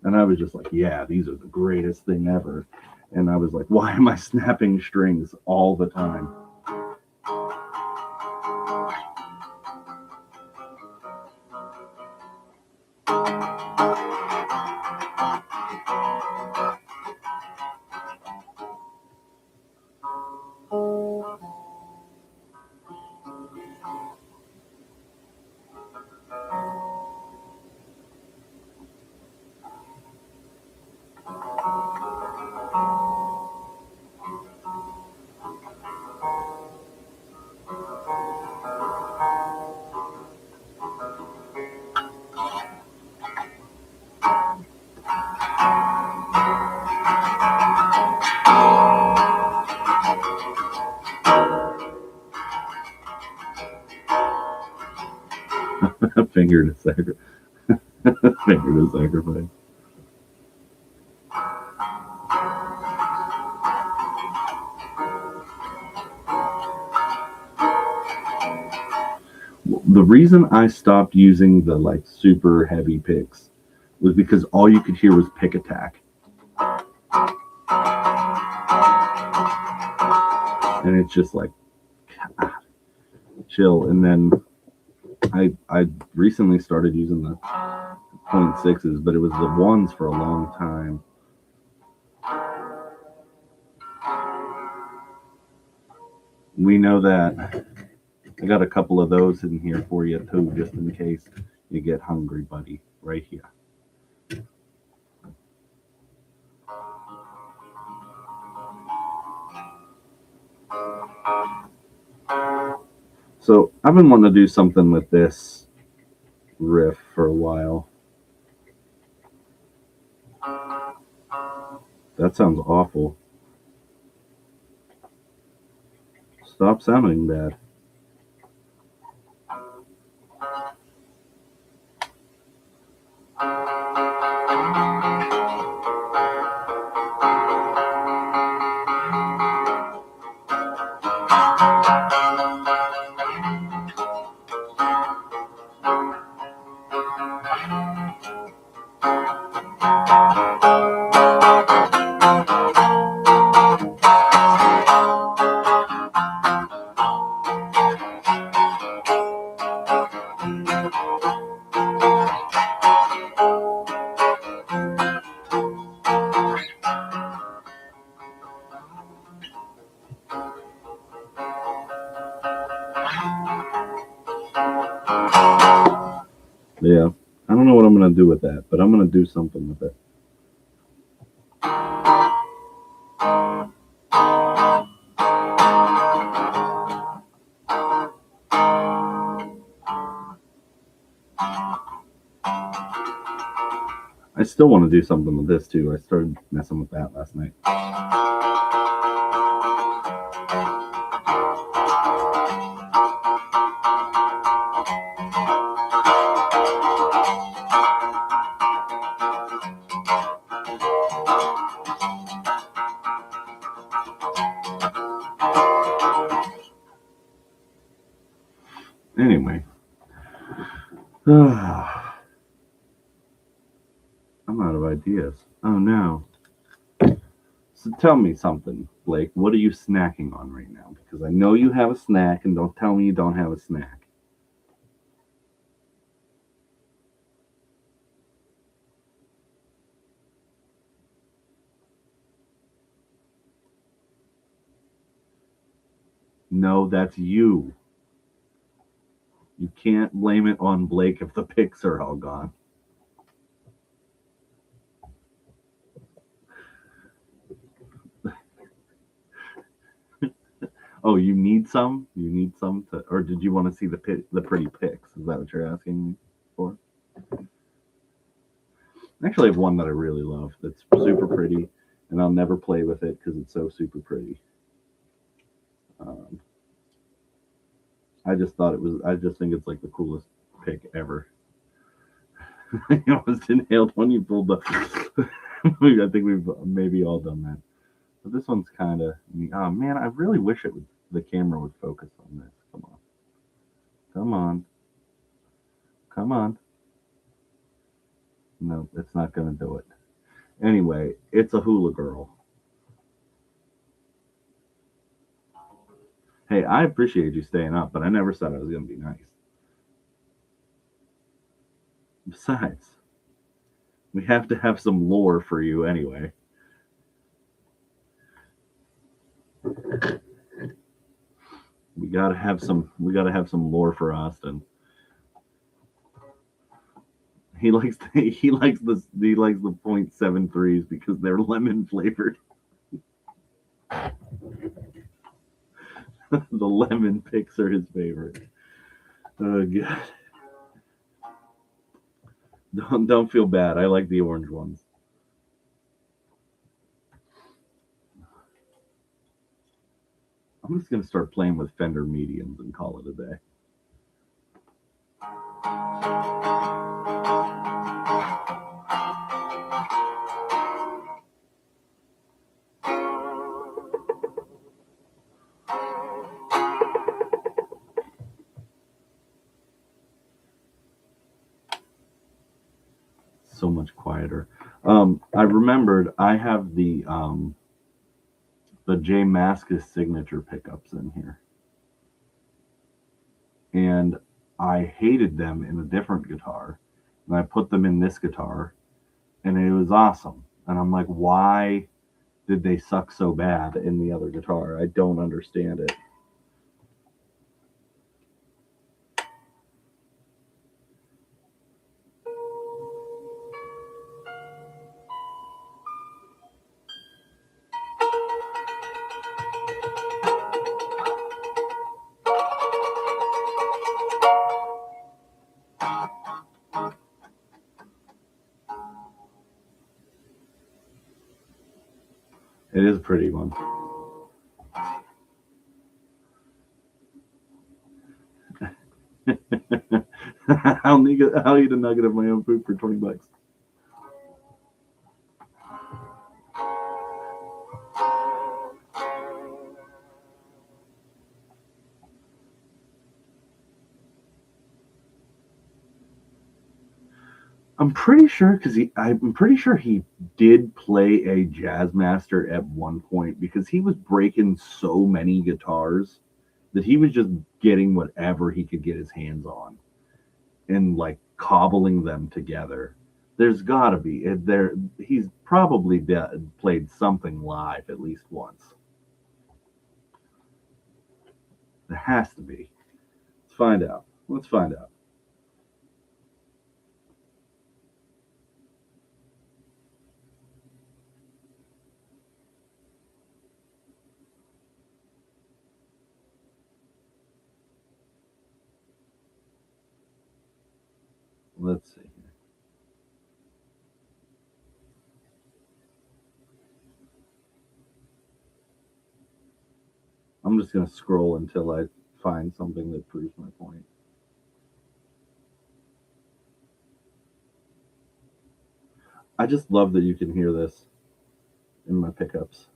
S1: And I was just like, yeah, these are the greatest thing ever. And I was like, why am I snapping strings all the time? Finger to sacrifice. Finger to sacrifice. The reason I stopped using the like super heavy picks was because all you could hear was pick attack, and it's just like, God, chill. And then I recently started using the point sixes, but it was the ones for a long time. We know that. I got a couple of those in here for you too, just in case you get hungry, buddy. Right here. So I've been wanting to do something with this riff for a while. That sounds awful. Stop sounding bad. Yeah. I don't know what I'm gonna do with that, but I'm gonna do something with it. I still want to do something with this too. I started messing with that last night. Anyway, I'm out of ideas. Oh no. So tell me something, Blake. What are you snacking on right now? Because I know you have a snack, and don't tell me you don't have a snack. No, that's you. You can't blame it on Blake if the picks are all gone. Oh, you need some? You need some to, or did you want to see the pretty pics? Is that what you're asking me for? I actually have one that I really love that's super pretty, and I'll never play with it because it's so super pretty. Um, I just thought it was. I just think it's like the coolest pick ever. I almost inhaled when you pulled the. I think we've maybe all done that. But this one's kind of. Oh man, I really wish it would. The camera would focus on this. Come on, come on, come on. No, it's not gonna do it. Anyway, it's a hula girl. Hey, I appreciate you staying up, but I never said I was gonna be nice. Besides, we have to have some lore for you anyway. We gotta have some. We gotta have some lore for Austin. He likes the 0.73s because they're lemon flavored. The lemon picks are his favorite. Oh god. Don't feel bad. I like the orange ones. I'm just gonna start playing with Fender mediums and call it a day. So much quieter. I remembered I have the J Mascis signature pickups in here, and I hated them in a different guitar, and I put them in this guitar, and it was awesome. And I'm like, why did they suck so bad in the other guitar? I don't understand it. It is a pretty one. I'll eat a nugget of my own food for $20. I'm pretty sure he did play a jazz master at one point because he was breaking so many guitars that he was just getting whatever he could get his hands on and like cobbling them together. There's got to be there. He's probably played something live at least once. There has to be. Let's find out. Let's find out. Let's see. I'm just going to scroll until I find something that proves my point. I just love that you can hear this in my pickups.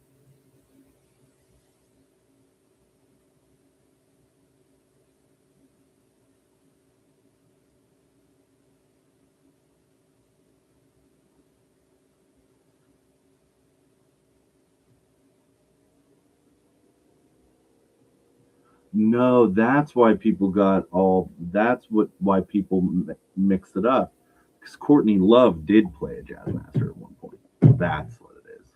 S1: No, that's why people got all. That's why people mixed it up. Because Courtney Love did play a jazz master at one point. That's what it is.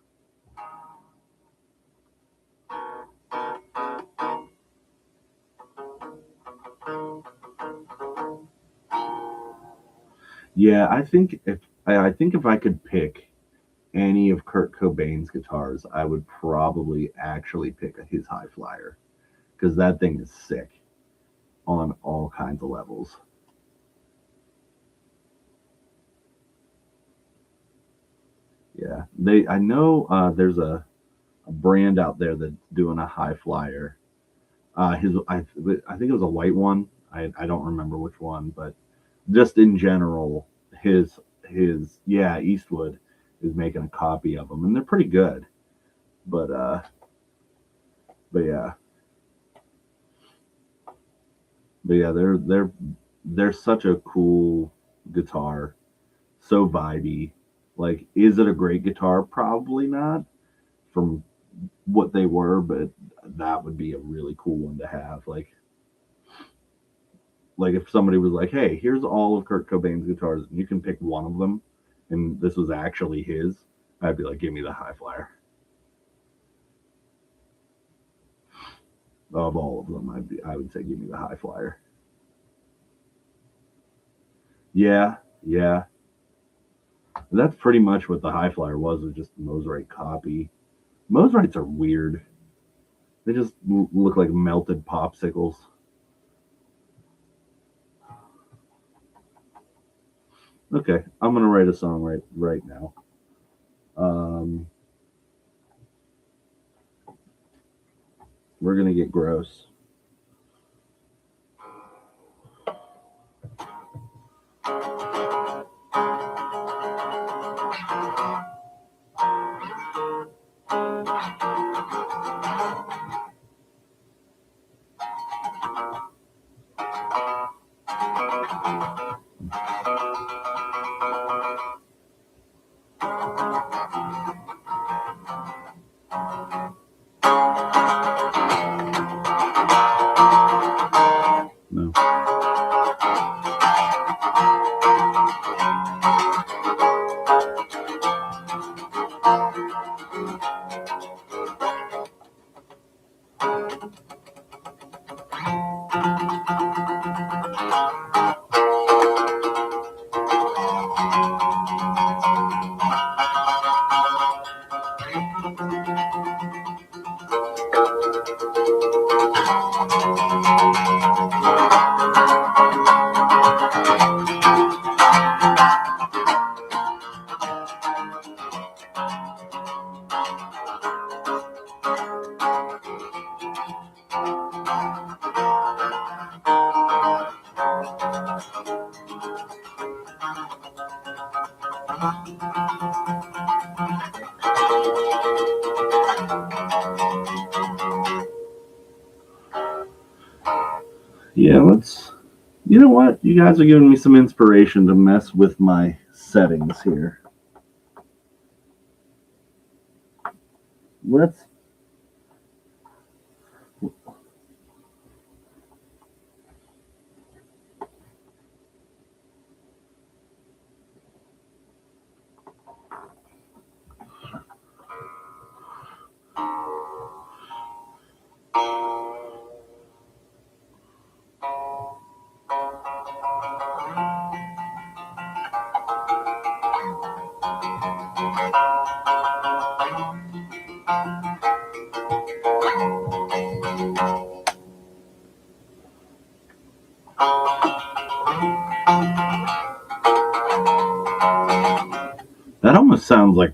S1: Yeah, I think if I could pick any of Kurt Cobain's guitars, I would probably actually pick his High Flyer because that thing is sick on all kinds of levels. Yeah, they. I know there's a brand out there that's doing a High Flyer. I think it was a white one. I don't remember which one, but just in general, Eastwood is making a copy of them, and they're pretty good. But but yeah, but yeah, they're such a cool guitar, so vibey. Like, is it a great guitar? Probably not from what they were, but that would be a really cool one to have. Like if somebody was like, "Hey, here's all of Kurt Cobain's guitars, and you can pick one of them," and this was actually his, I'd be like, "Give me the High Flyer." Of all of them, I would say, "Give me the High Flyer." Yeah, yeah, that's pretty much what the High Flyer was just a Mosrite copy. Mosrites are weird. They just look like melted popsicles. Okay, I'm gonna write a song right now. Um, we're gonna get gross. No. Yeah, let's. You know what? You guys are giving me some inspiration to mess with my settings here. Let's. That almost sounds like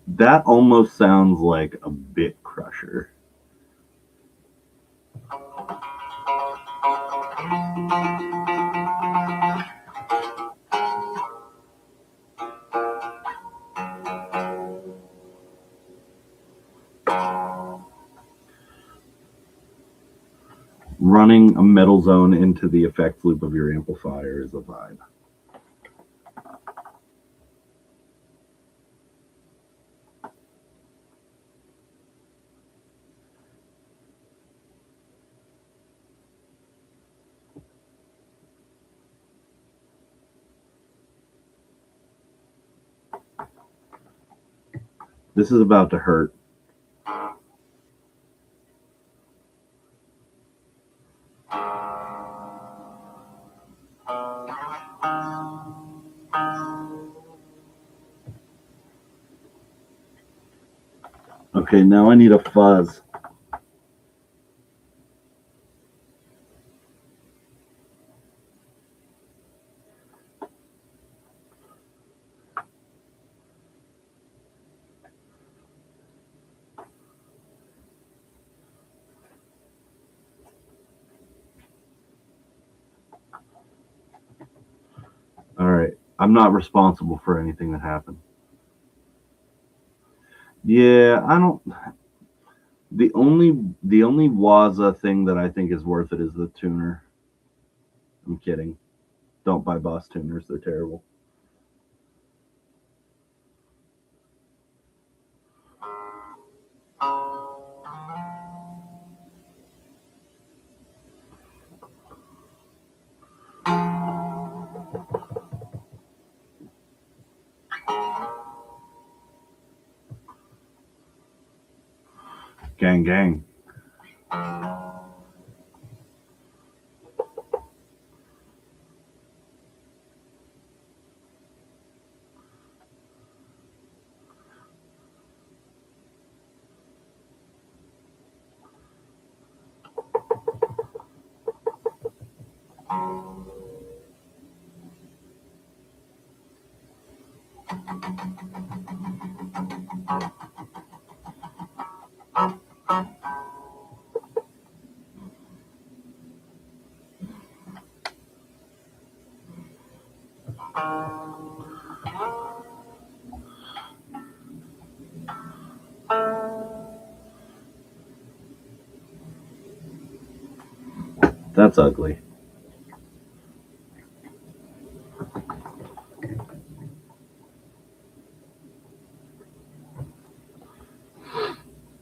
S1: that almost sounds like a bit crusher. Running a metal zone into the effects loop of your amplifier is a vibe. This is about to hurt. Okay, now I need a fuzz. I'm not responsible for anything that happened. Yeah, I don't. The only Waza thing that I think is worth it is the tuner. I'm kidding. Don't buy Boss tuners; they're terrible. Gang, gang. That's ugly.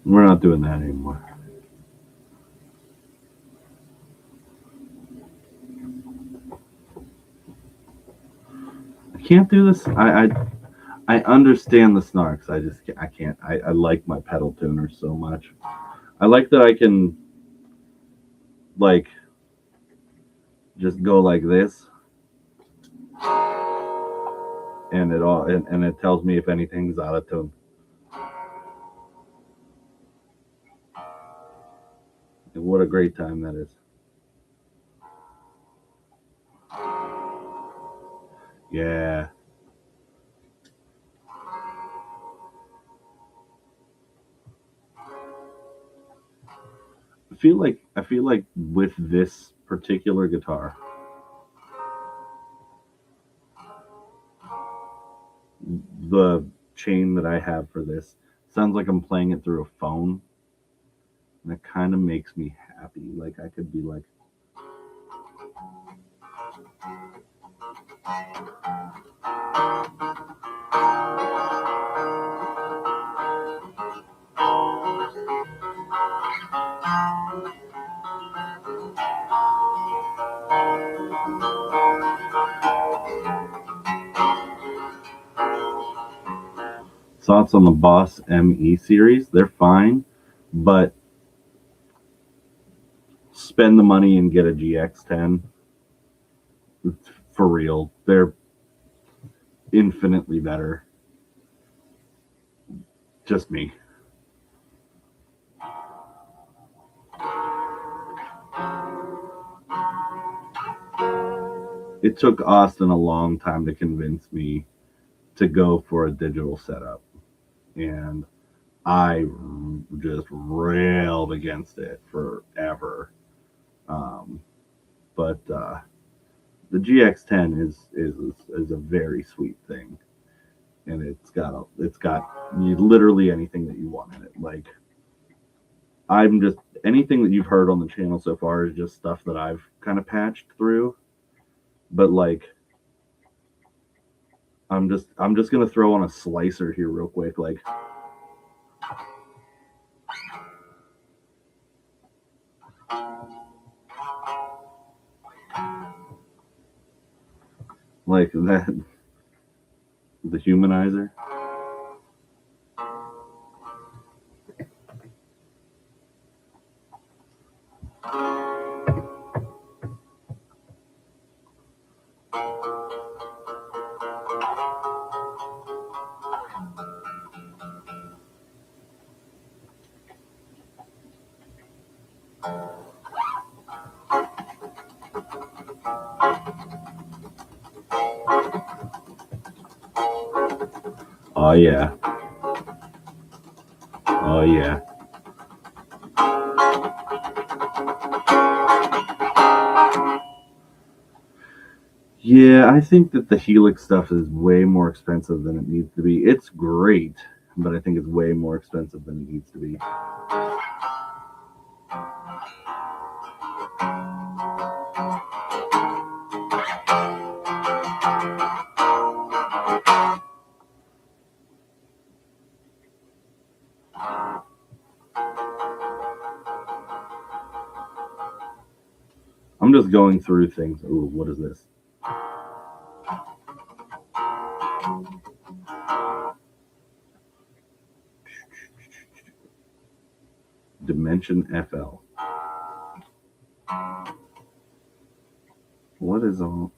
S1: We're not doing that anymore. I can't do this. I understand the snarks. I can't. I like my pedal tuner so much. I like that I can like just go like this, and it tells me if anything's out of tune. And what a great time that is. Yeah. I feel like with this particular guitar, the chain that I have for this sounds like I'm playing it through a phone. And that kind of makes me happy. Like I could be like, thoughts on the Boss ME series. They're fine, but spend the money and get a GX10 for real. They're infinitely better. Just me. It took Austin a long time to convince me to go for a digital setup, and I just railed against it forever. Um, but the GX10 is a very sweet thing, and it's got literally anything that you want in it. Like I'm just anything that you've heard on the channel so far is just stuff that I've kind of patched through. But like I'm just gonna throw on a slicer here real quick, like that the humanizer. Oh yeah, oh yeah. Yeah, I think that the Helix stuff is way more expensive than it needs to be. It's great, but I think it's way more expensive than it needs to be. I'm just going through things. Ooh, what is this? Dimension FL. What is all?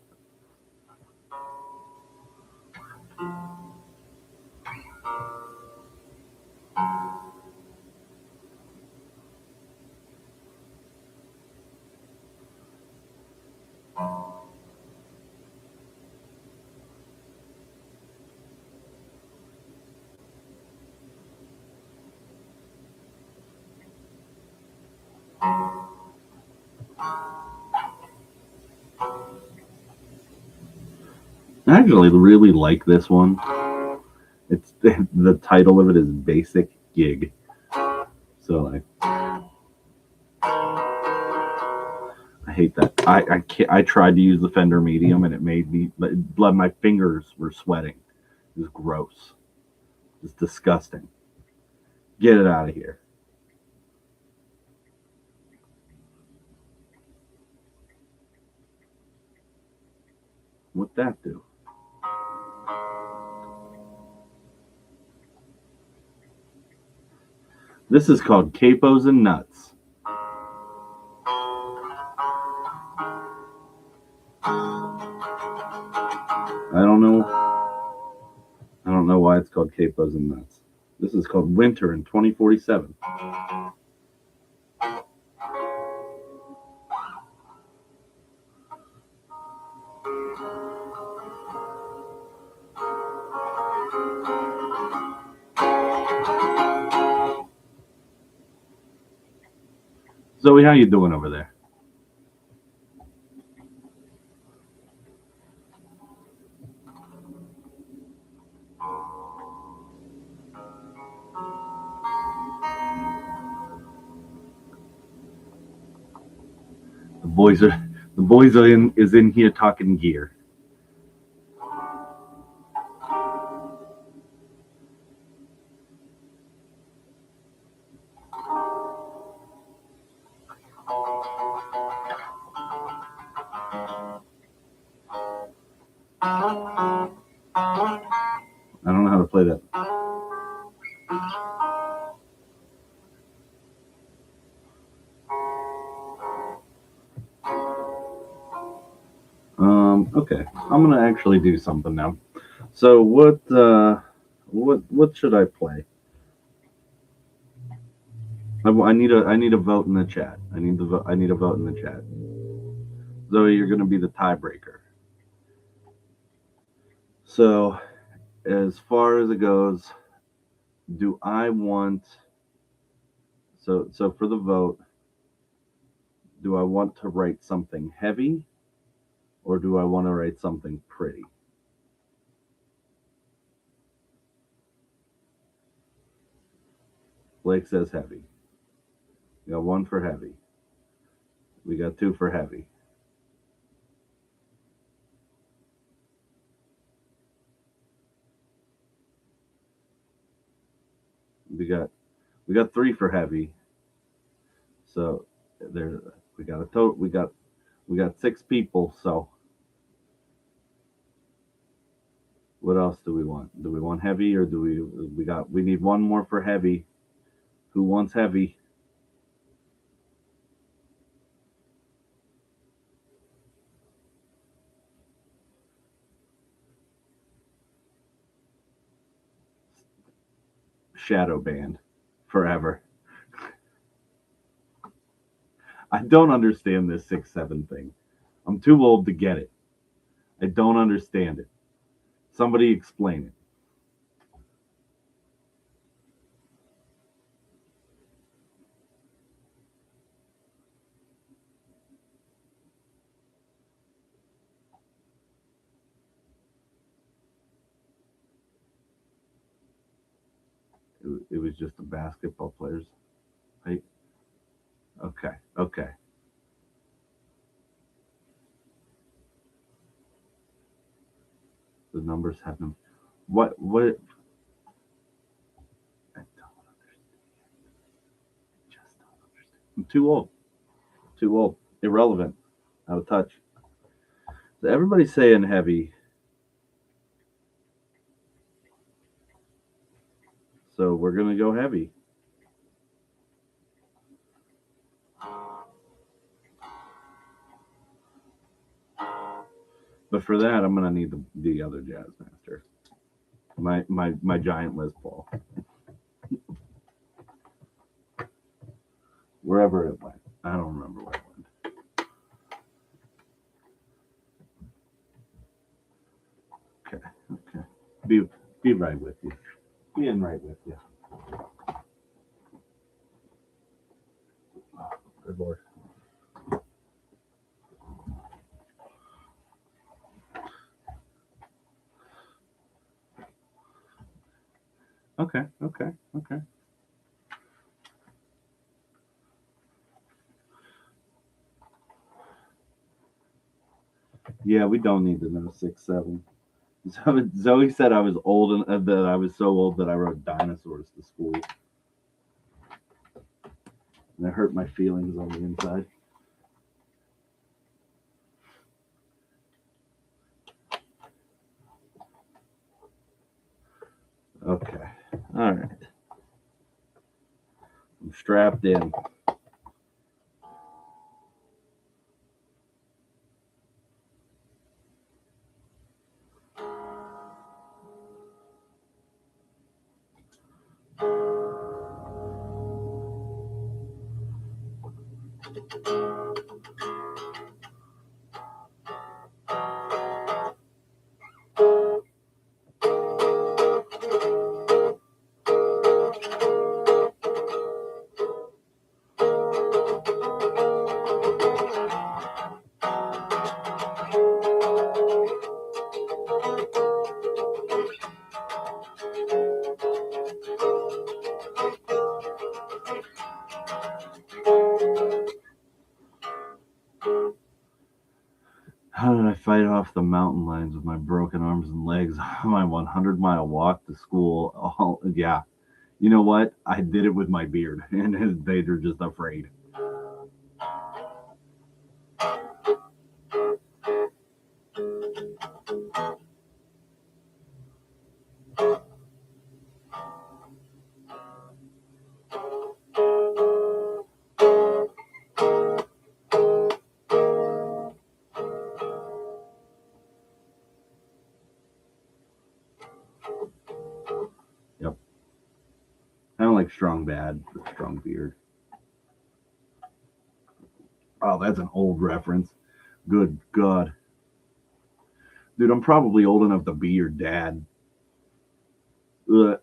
S1: I actually really like this one. It's the title of it is Basic Gig. So I hate that. I can't, I tried to use the Fender Medium and it made me blood. My fingers were sweating. It was gross. It's disgusting. Get it out of here. What'd that do? This is called Capos and Nuts. I don't know. I don't know why it's called Capos and Nuts. This is called Winter in 2047. Zoe, how you doing over there? The boys are in is in here talking gear. I don't know how to play that. Okay, I'm gonna actually do something now. So what should I play? I need a vote in the chat. I need a vote in the chat. Zoe, you're gonna be the tiebreaker. So as far as it goes, do I want so for the vote, do I want to write something heavy or do I want to write something pretty? Blake says heavy. We got one for heavy. We got two for heavy. We got we got three for heavy. So there we got a total we got six people. So what else do we want? Do we want heavy or do we need one more for heavy? Who wants heavy? Shadow band forever. I don't understand this 6-7 thing. I'm too old to get it. I don't understand it. Somebody explain it. It was just the basketball players. Right? Okay. Okay. The numbers haven't. What? I don't understand. Just don't understand. I'm too old. Too old. Irrelevant. Out of touch. So everybody's saying heavy. So we're gonna go heavy. But for that, I'm gonna need the other jazz master. My giant Les Paul. Wherever it went. I don't remember where it went. Okay. Okay. Be be right with you. Being right with you. Oh, good lord. Okay. Okay. Okay. Yeah, we don't need to know 6'7". So Zoe said I was old and that I was so old that I rode dinosaurs to school, and it hurt my feelings on the inside. Okay. All right. I'm strapped in. How did I fight off the mountain lions with my broken arms and legs on my 100-mile walk to school? Oh, yeah. You know what? I did it with my beard, and they were just afraid. Yep. I don't like strong bad, but strong beard. Oh, that's an old reference. Good God. Dude, I'm probably old enough to be your dad. Ugh.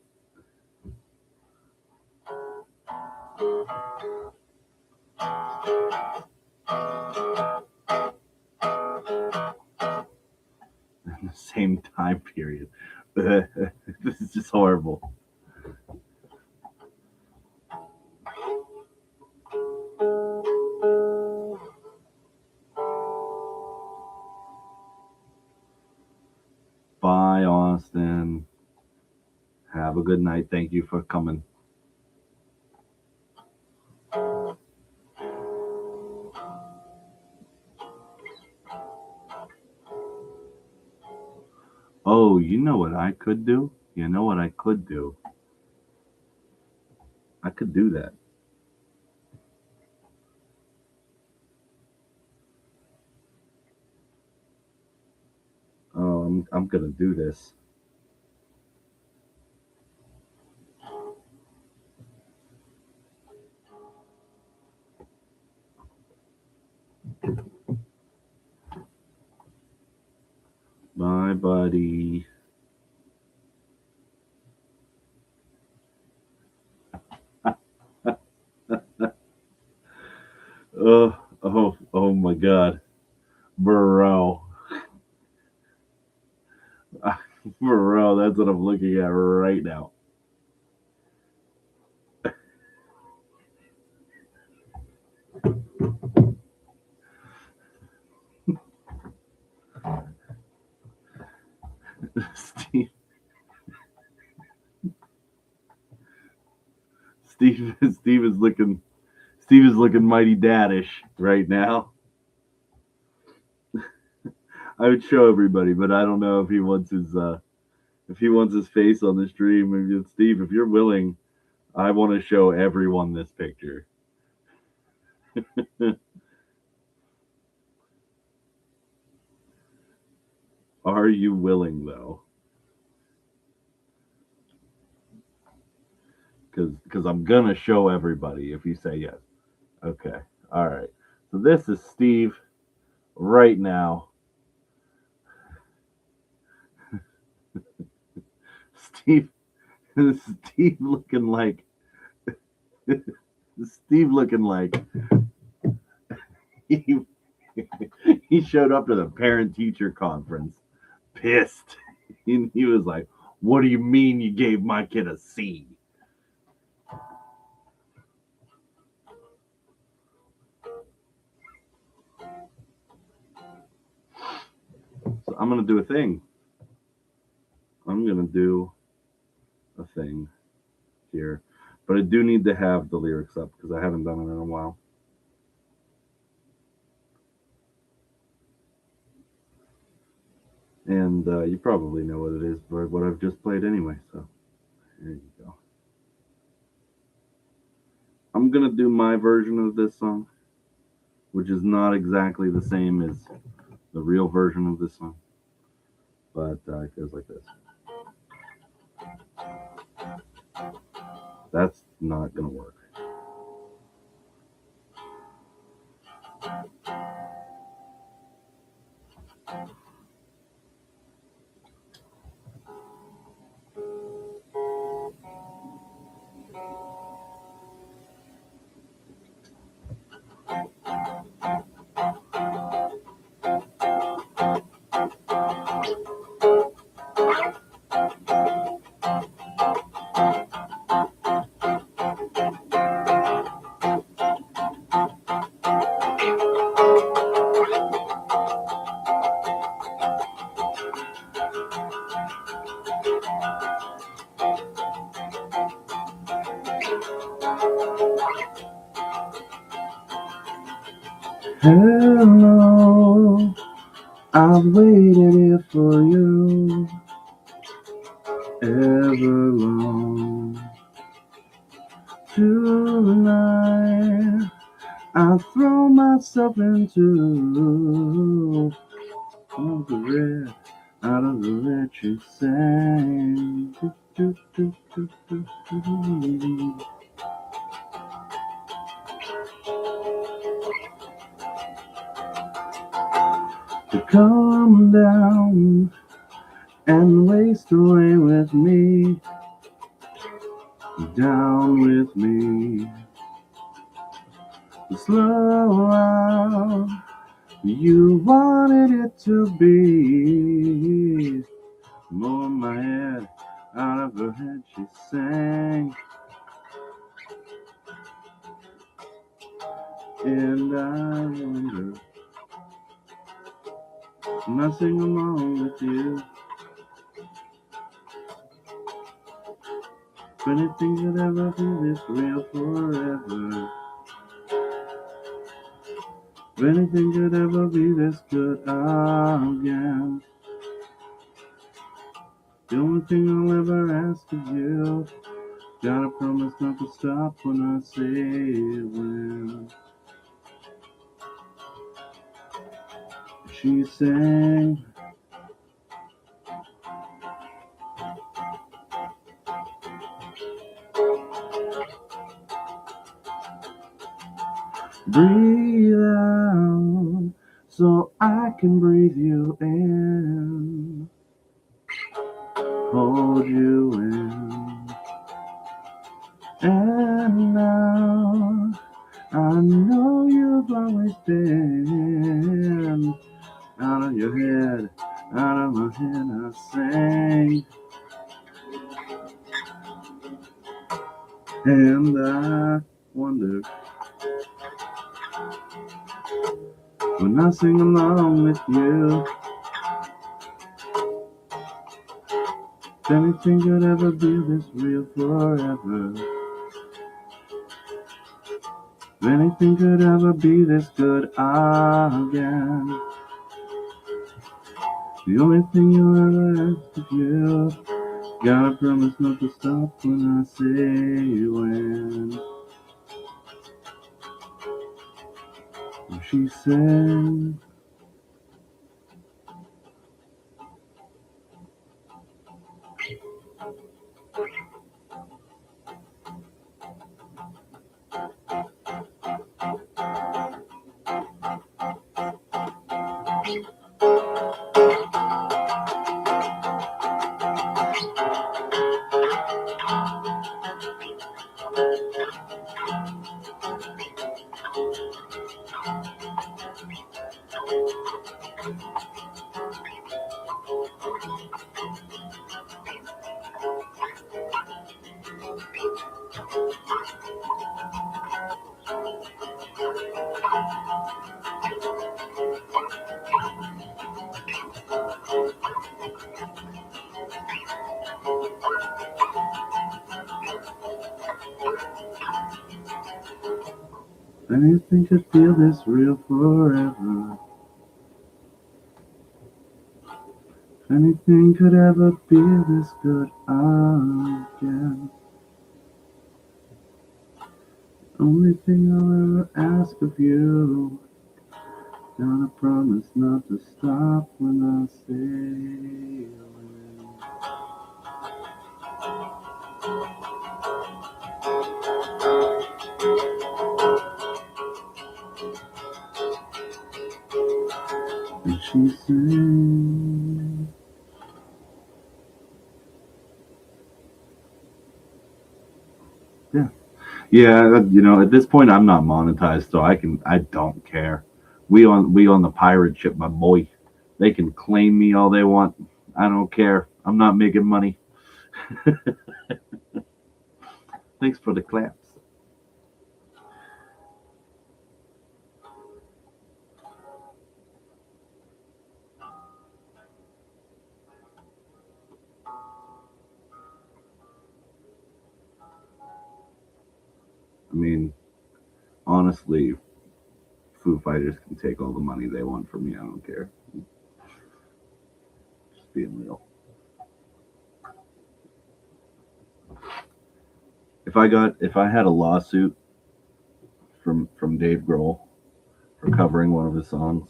S1: In the same time period. This is just horrible. Bye, Austin. Have a good night. Thank you for coming. Oh, you know what I could do? You know what I could do? I could do that. Oh, I'm gonna do this. Bye, buddy. Oh my God, bro, bro. That's what I'm looking at right now. Steve, Steve is looking mighty daddish right now. I would show everybody, but I don't know if he wants his face on the stream. Maybe Steve, if you're willing, I want to show everyone this picture. Are you willing though? Because I'm gonna show everybody if you say yes. Okay. All right. So this is Steve right now. Steve Steve looking like Steve looking like he, he showed up to the parent teacher conference pissed. He was like, "What do you mean you gave my kid a C?" So I'm gonna do a thing. I'm gonna do a thing here, but I do need to have the lyrics up because I haven't done it in a while. And you probably know what it is, but what I've just played anyway. So here you go. I'm gonna do my version of this song, which is not exactly the same as the real version of this song, but it goes like this. That's not gonna work. Hello, I've waited here for you ever long. Tonight, I throw myself into all the red out of the red you sang. Do, do, do, do, do, do. To come down and waste away with me, down with me. Slow out, you wanted it to be. More my head out of her head, she sang. And I wonder, and I sing along with you. If anything could ever be this real forever. If anything could ever be this good again. The only thing I'll ever ask of you, gotta promise not to stop when I say when. She sang. Breathe out so I can breathe you in. Hold you in. And now I know you've always been out of your head, out of my head I sang. And I wonder, when I sing along with you. If anything could ever be this real forever. If anything could ever be this good again. The only thing you'll ever ask of you. Gotta promise not to stop when I say when. And she said, anything could feel this real forever. If anything could ever be this good again. Only thing I'll ever ask of you. Gotta promise not to stop when I say when. And she sang. Yeah, at this point I'm not monetized, so I don't care. We on the pirate ship, my boy. They can claim me all they want. I don't care. I'm not making money. Thanks for the claps. I mean, honestly, Foo Fighters can take all the money they want from me. I don't care. Just being real. If I had a lawsuit from Dave Grohl for covering one of his songs,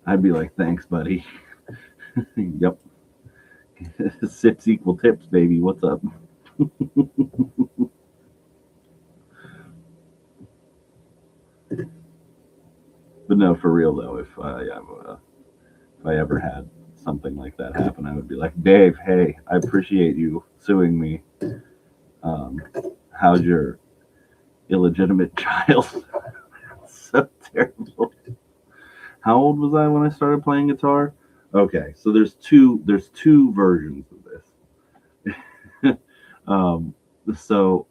S1: I'd be like, thanks, buddy. Yep. Sips equal tips, baby. What's up? But no, for real though, if I ever had something like that happen, I would be like, Dave, hey, I appreciate you suing me. Um, how's your illegitimate child? So terrible. How old was I when I started playing guitar? Okay, so there's two versions of this. um, so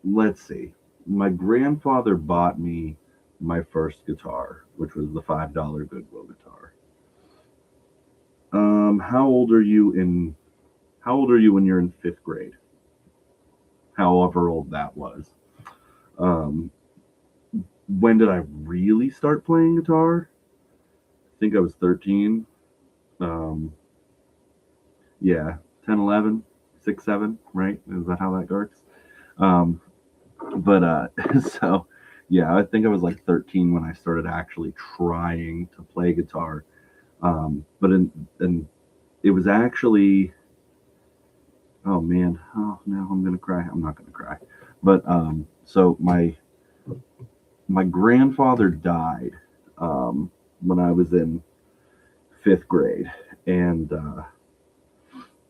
S1: let's see. My grandfather bought me my first guitar, which was the $5 Goodwill guitar. How old are you in? How old are you when you're in fifth grade? However old that was. Um, when did I really start playing guitar? I think I was 13. Um, yeah, 10, 11, 6, 7, right? Is that how that works? Um, but so yeah, I think I was like 13 when I started actually trying to play guitar. But and it was actually, oh man, oh now I'm gonna cry. I'm not gonna cry. But so my grandfather died when I was in fifth grade, and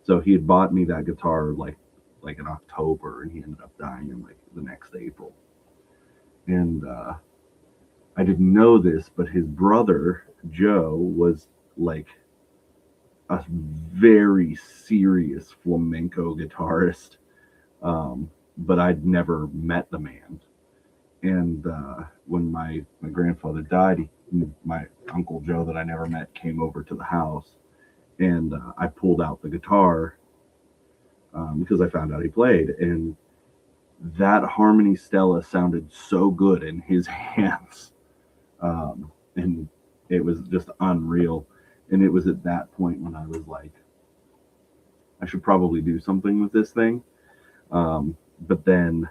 S1: so he had bought me that guitar like in October, and he ended up dying in like the next April. And I didn't know this, but his brother Joe was like a very serious flamenco guitarist, but I'd never met the man. And when my grandfather died, my Uncle Joe that I never met came over to the house, and I pulled out the guitar because I found out he played, and that Harmony Stella sounded so good in his hands, and it was just unreal. And it was at that point when I was like, I should probably do something with this thing. But then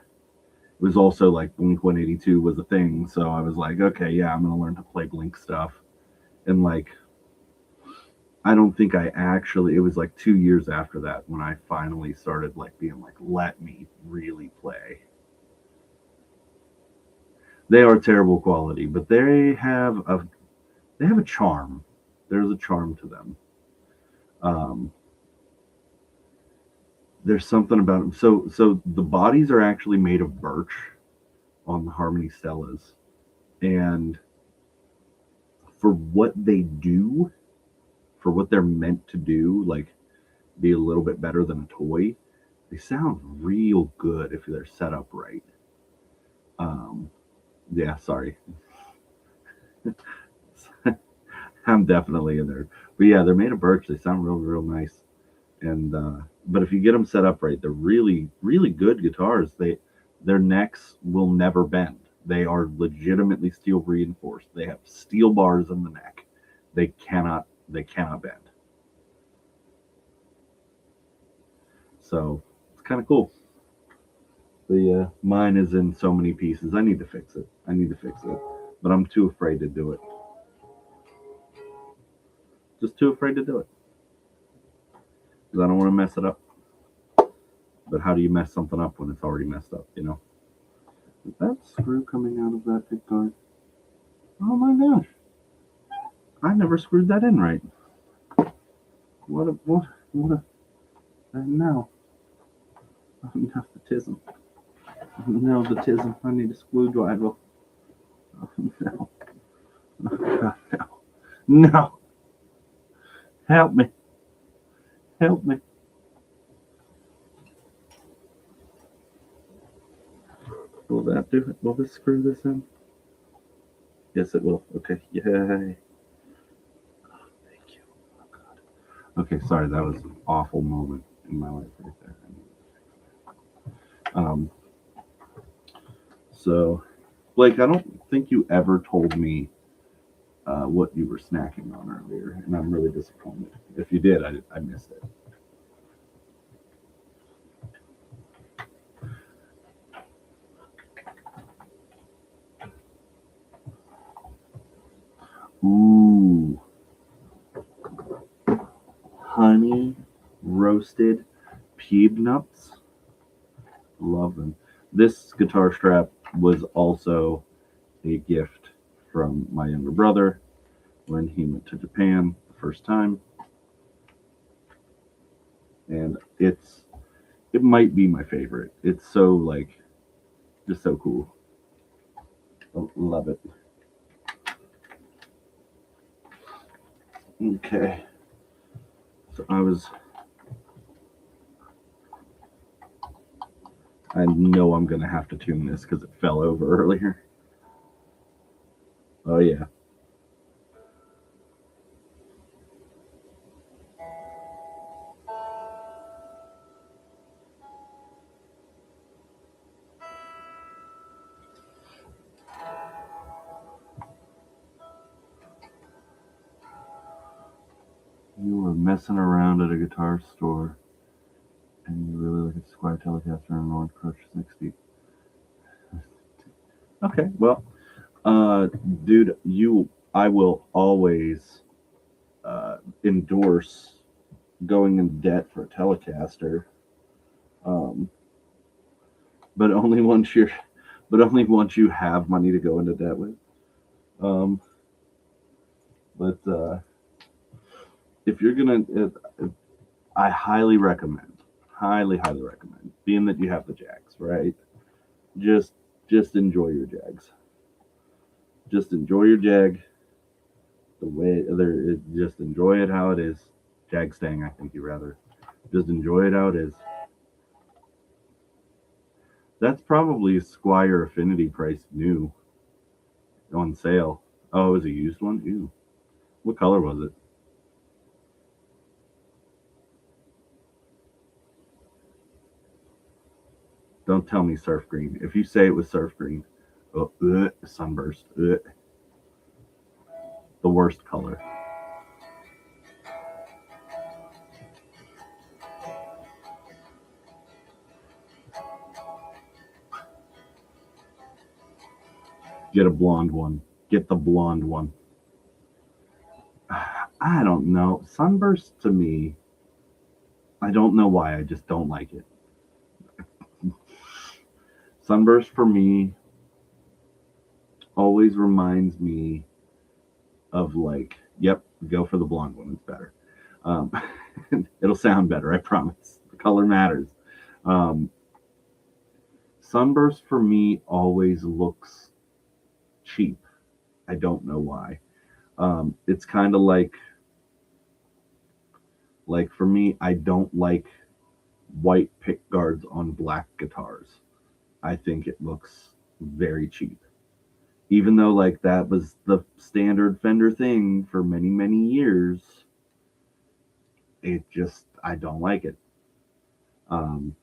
S1: it was also like Blink 182 was a thing, so I was like, okay, yeah, I'm gonna learn to play Blink stuff. And like, I don't think I actually. It was like 2 years after that when I finally started like being like, let me really play. They are terrible quality, but they have a charm. There's a charm to them. Um, there's something about them. So the bodies are actually made of birch on the Harmony Stellas, and for what they do, for what they're meant to do, like be a little bit better than a toy, they sound real good if they're set up right. Um, yeah, sorry, I'm definitely in there, but yeah, they're made of birch. They sound real nice, and but if you get them set up right, they're really good guitars. Their necks will never bend. They are legitimately steel reinforced. They have steel bars in the neck. They cannot bend. So it's kind of cool. The mine is in so many pieces. I need to fix it. I need to fix it, but I'm too afraid to do it. Just too afraid to do it because I don't want to mess it up. But how do you mess something up when it's already messed up? Is that screw coming out of that pick guard? Oh my gosh! I never screwed that in right. What a no! Oh, no, the tism. No, the tism. I need a screwdriver. Oh, no. Oh, God, no. No. Help me. Help me. Will that do it? Will this screw this in? Yes, it will. Okay. Yay. Oh, thank you. Oh, God. Okay, sorry. That was an awful moment in my life right there. Um, so, Blake, I don't think you ever told me what you were snacking on earlier, and I'm really disappointed. If you did, I missed it. Ooh, honey roasted peeb nuts. Love them. This guitar strap was also a gift from my younger brother when he went to Japan the first time, and it might be my favorite. It's so like just so cool. Love it. Okay, so I know I'm gonna have to tune this because it fell over earlier. Oh yeah. You were messing around at a guitar store and you really like a Squire Telecaster and an Orange Crush 60. Okay, well, uh, dude, I will always endorse going in debt for a Telecaster, um, but only once you have money to go into debt with. Um, but if you're gonna, I highly recommend, being that you have the Jags, right? Just just enjoy your Jags. Just enjoy your Jag the way there. Just enjoy it how it is. Jag Stang, I think you rather. Just enjoy it how it is. That's probably Squire Affinity price new on sale. Oh, it was a used one? Ew. What color was it? Don't tell me surf green. If you say it was surf green, oh, sunburst. The worst color. Get a blonde one. Get the blonde one. I don't know. Sunburst to me, I don't know why. I just don't like it. Sunburst for me always reminds me of like, yep, go for the blonde one. It's better. Um, it'll sound better. I promise. The color matters. Um, Sunburst for me always looks cheap. I don't know why. It's kind of like for me, I don't like white pick guards on black guitars. I think it looks very cheap. Even though like that was the standard Fender thing for many many years, it just I don't like it.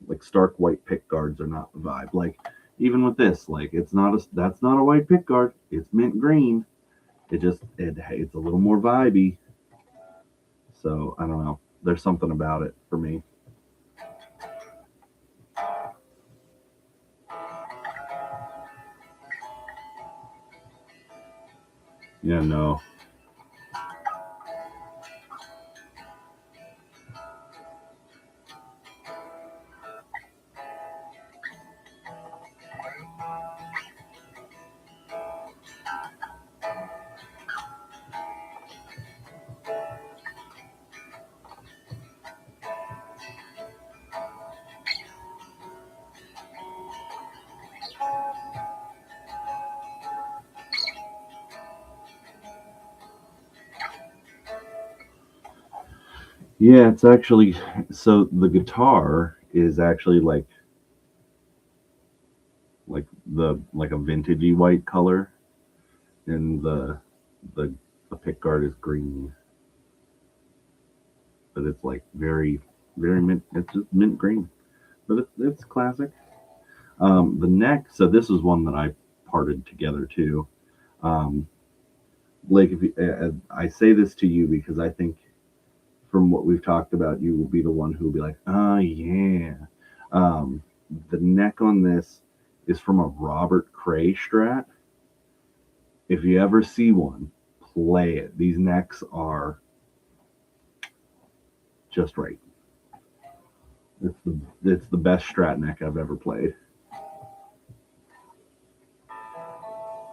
S1: Like stark white pick guards are not the vibe. Like even with this, like that's not a white pick guard. It's mint green. It's a little more vibey. So I don't know. There's something about it for me. Yeah, no. Yeah, it's actually so the guitar is actually like the like a vintagey white color, and the the pick guard is green, but it's like very mint. It's just mint green, but it's classic. The neck. So this is one that I parted together too. Um, like if you, I say this to you because I think from what we've talked about, you will be the one who will be like, oh yeah. Um, the neck on this is from a Robert Cray Strat. If you ever see one, play it. These necks are just right. It's the best Strat neck I've ever played.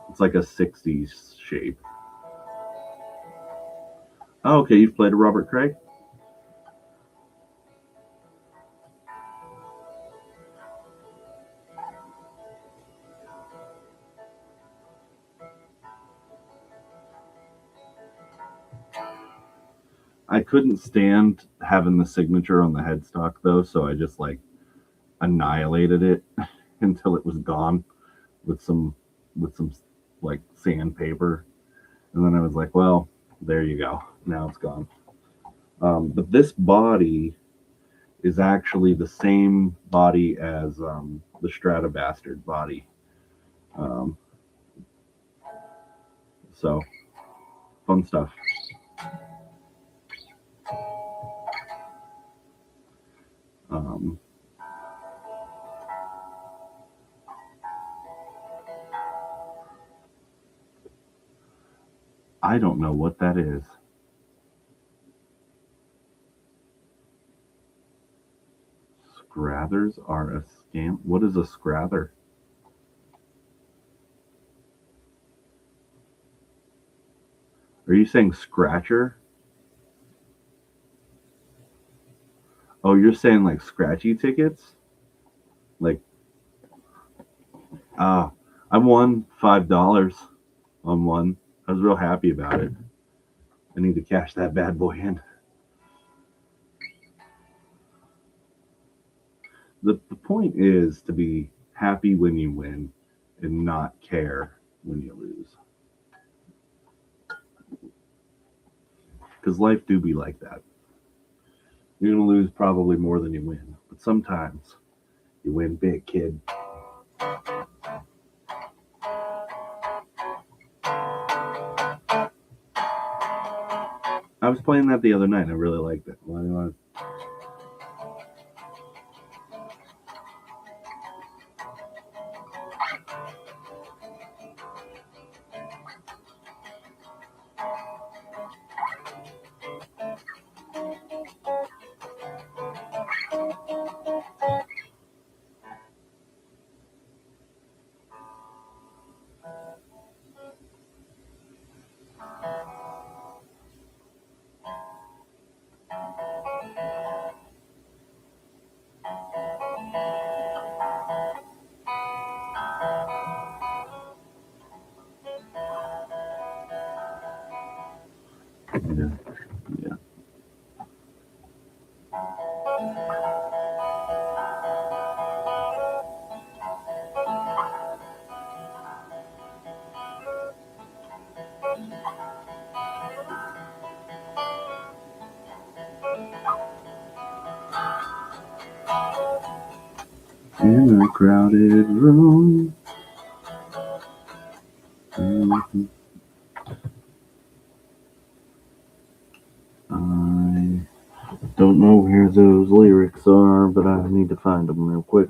S1: It's like a '60s shape. Oh, okay, you've played a Robert Cray. I couldn't stand having the signature on the headstock though, so I just like annihilated it until it was gone with some like sandpaper, and then I was like, well, there you go. Now it's gone. But this body is actually the same body as the Strata Bastard body. Um, so fun stuff. Um, I don't know what that is. Scrathers are a scam. What is a scrather? Are you saying scratcher? Oh, you're saying like scratchy tickets? Like, ah, I won $5 on one. I was real happy about it. I need to cash that bad boy in. The point is to be happy when you win and not care when you lose. Because life do be like that. You're gonna lose probably more than you win, but sometimes you win big, kid. I was playing that the other night. I really liked it. Why do I? Yeah, yeah. In a crowded room. Mhm. I don't know where those lyrics are, but I need to find them real quick.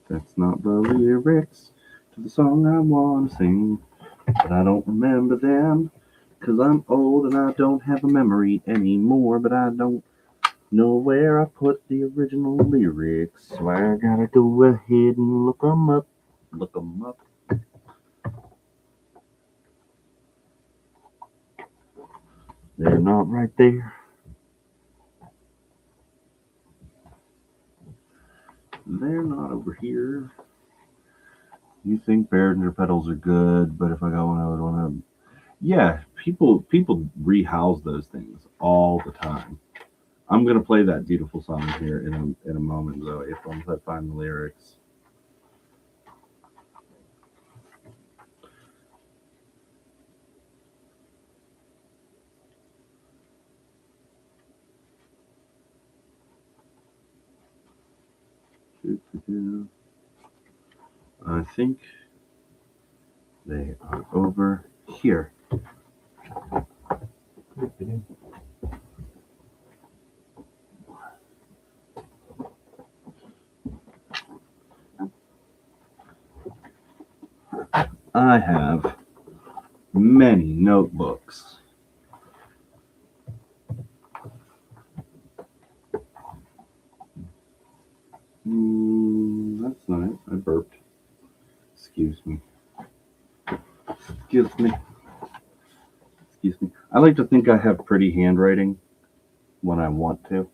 S1: That's not the lyrics to the song I want to sing, but I don't remember them. Cause I'm old and I don't have a memory anymore, but I don't know where I put the original lyrics. So I gotta go ahead and look 'em up. Look 'em up. They're not right there. They're not over here. You think Behringer pedals are good, but if I got one, I would want to. Yeah, people rehouse those things all the time. I'm gonna play that beautiful song here in a moment, though. If once I find the lyrics. I think they are over here. I have many notebooks. That's not it. I burped. Excuse me. Excuse me. Excuse me. I like to think I have pretty handwriting when I want to.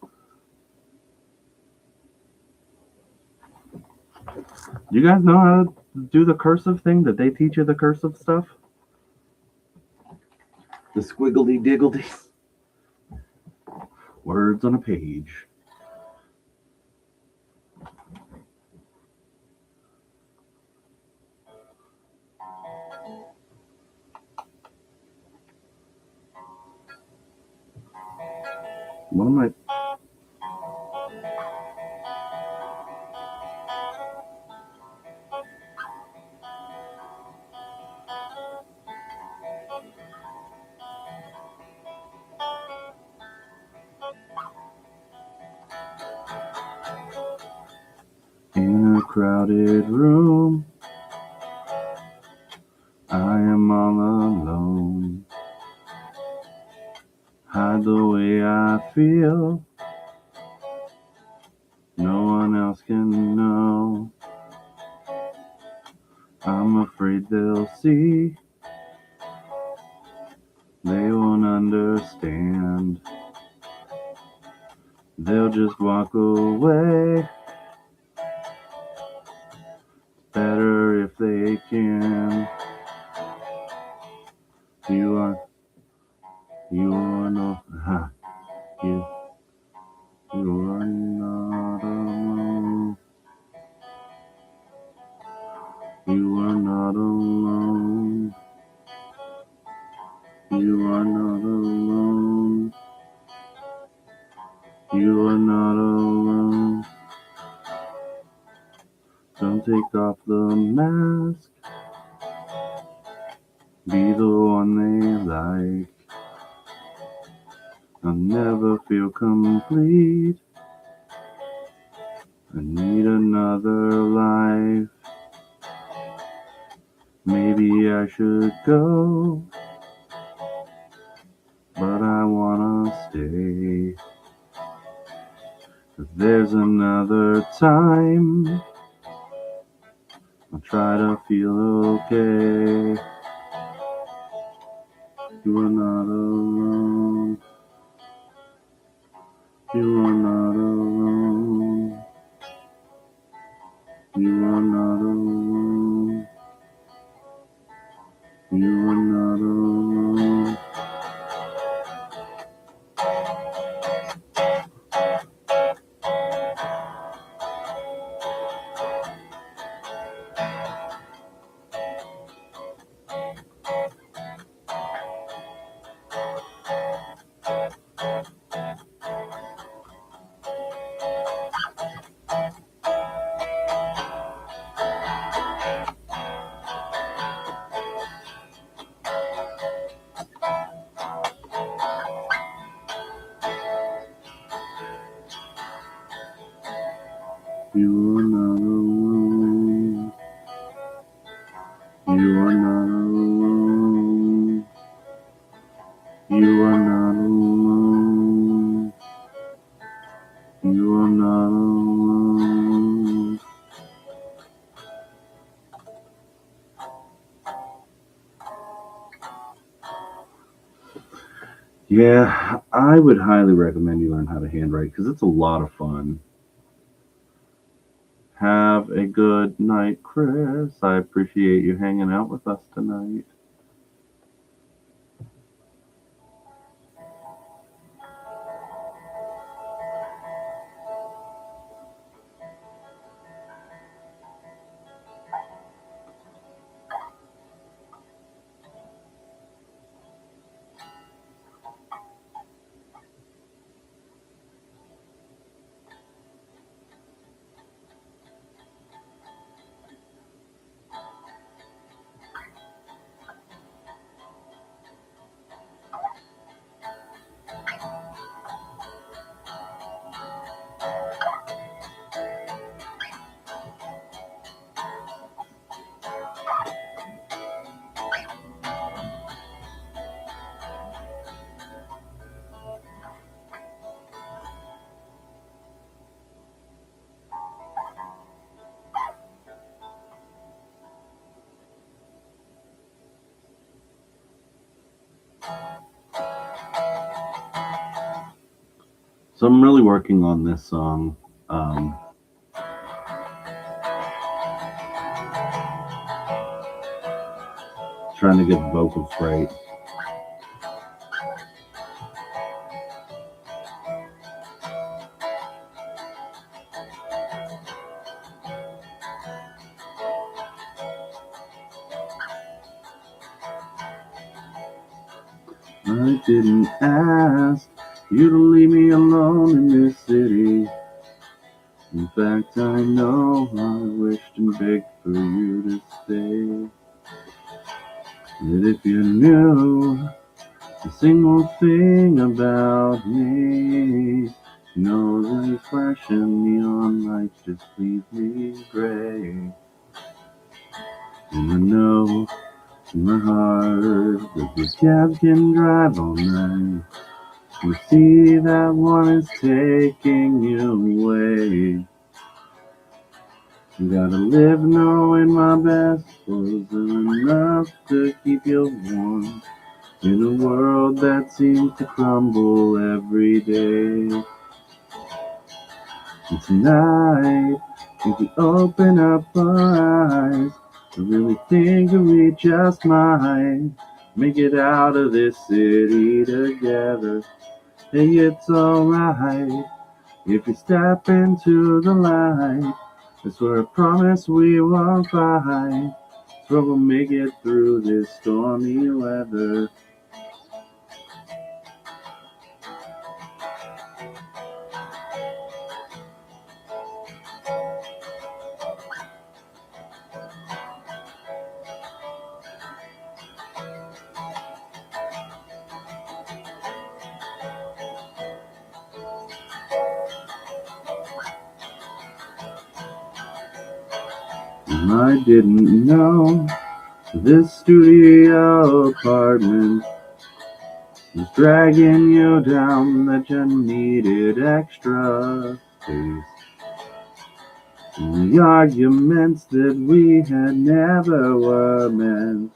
S1: You guys know how to do the cursive thing? Did they teach you the cursive stuff? The squiggly diggledy words on a page. What am I? In a crowded room, I am all alone. Hide the way I feel. No one else can know. I'm afraid they'll see. They won't understand. They'll just walk away. Better if they can. You are, you are no, you are not alone. You are not alone. You are not alone. Don't take off the mask. Be the one they like. I'll never feel complete. I need another life. Maybe I should go, but I wanna stay. 'Cause there's another time I'll try to feel okay. You are not alone. You are not alone. You are not alone. You are not alone. You are not alone. You are not alone. You are not alone. You are not alone. Yeah, I would highly recommend you learn how to handwrite because it's a lot of fun. Have a good night, Chris. I appreciate you hanging out with us tonight. So I'm really working on this song. Um, Trying to get the vocals right. I didn't ask you to leave me alone in this city. In fact, I know I wished and begged for you to stay. That if you knew a single thing about me, you know these flashing neon lights just leave me gray. And I know in my heart that this cab can drive all night. You see that one is taking you away. You gotta live knowing my best wasn't enough to keep you warm in a world that seems to crumble every day. And tonight, if we open up our eyes, I really think that we just might make it out of this city together. Hey, it's alright if we step into the light. That's where I promise we won't fight. That's where we'll make it through this stormy weather. I didn't know this studio apartment was dragging you down, that you needed extra space. And the arguments that we had never were meant.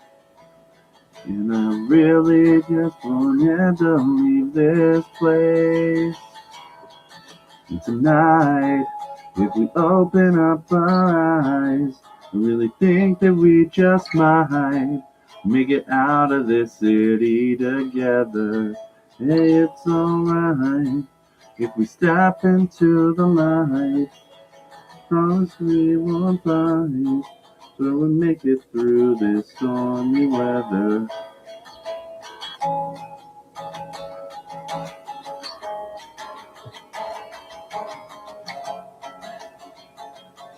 S1: And I really just wanted to leave this place. And tonight, if we open up our eyes, I really think that we just might make it out of this city together. Hey, it's alright if we step into the light. Promise we won't fight, so we make it through this stormy weather.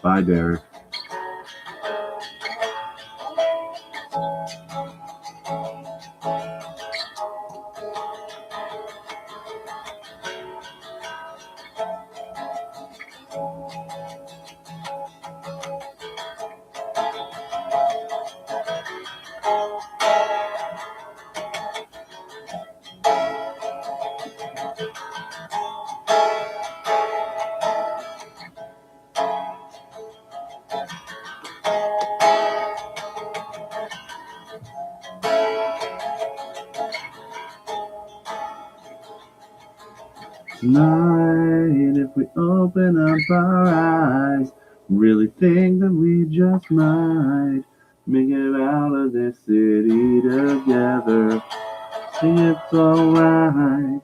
S1: Bye, Derek. Tonight, if we open up our eyes, really think that we just might make it out of this city together. See, it's alright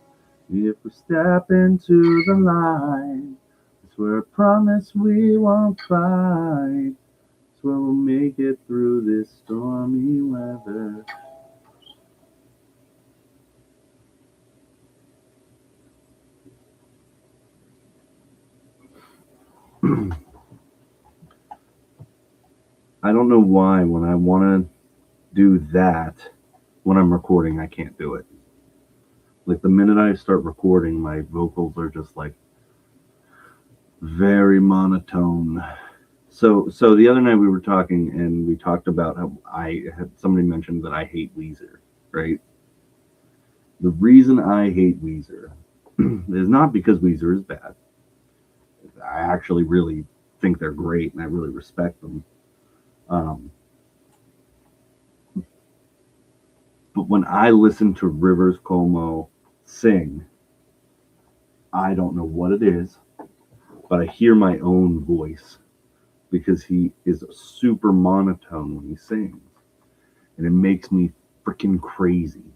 S1: if we step into the light. I swear, I promise we won't fight. I swear we'll make it through this stormy weather. I don't know why when I want to do that, when I'm recording, I can't do it. Like the minute I start recording, my vocals are just like very monotone. So the other night we were talking and we talked about how I had somebody mentioned that I hate Weezer, right? The reason I hate Weezer is not because Weezer is bad. I actually really think they're great and I really respect them. Um, but when I listen to Rivers Cuomo sing, I don't know what it is, but I hear my own voice because he is super monotone when he sings, and it makes me freaking crazy.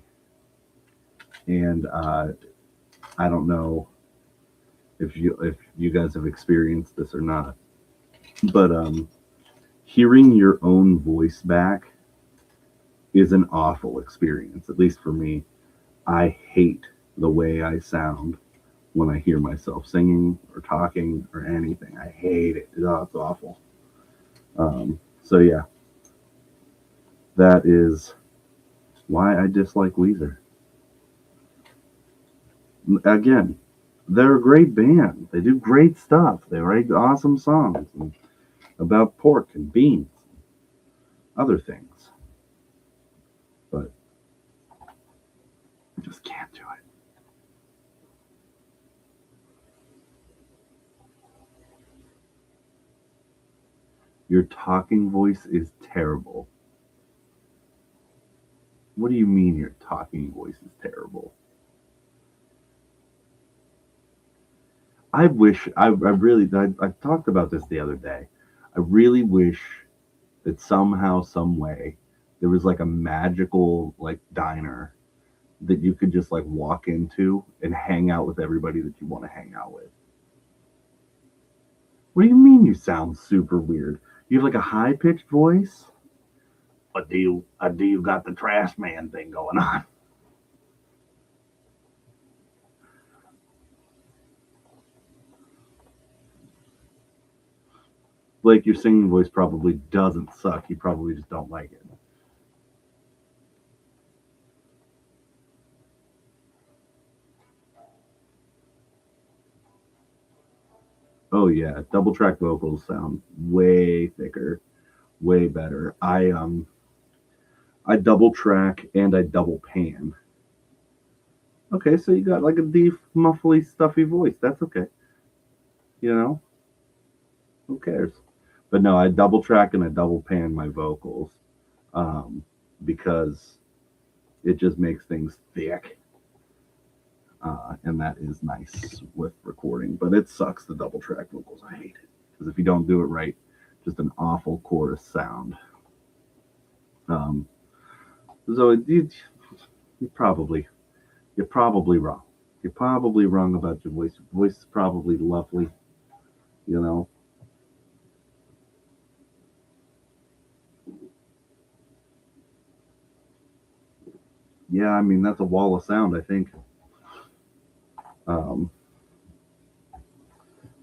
S1: And I don't know if you guys have experienced this or not, but hearing your own voice back is an awful experience. At least for me, I hate the way I sound when I hear myself singing or talking or anything. I hate it. Oh, it's awful. So yeah, that is why I dislike Weezer. Again, they're a great band. They do great stuff. They write awesome songs about pork and beans and other things. But I just can't do it. Your talking voice is terrible. What do you mean your talking voice is terrible? I wish I talked about this the other day. I really wish that somehow, some way, there was like a magical like diner that you could just like walk into and hang out with everybody that you want to hang out with. What do you mean you sound super weird? You have like a high pitched voice? Do you got the trash man thing going on? Like your singing voice probably doesn't suck. You probably just don't like it. Oh yeah, double track vocals sound way thicker. Way better. I double track and I double pan. Okay, so you got like a deep, muffly, stuffy voice. That's okay. You know, who cares? But no, I double track and I double pan my vocals, um, because it just makes things thick, and that is nice with recording. But it sucks the double track vocals. I hate it because if you don't do it right, just an awful chorus sound. Um, so you probably you're probably wrong. You're probably wrong about your voice. Your voice is probably lovely. You know, yeah. I mean, that's a wall of sound. I think. Um,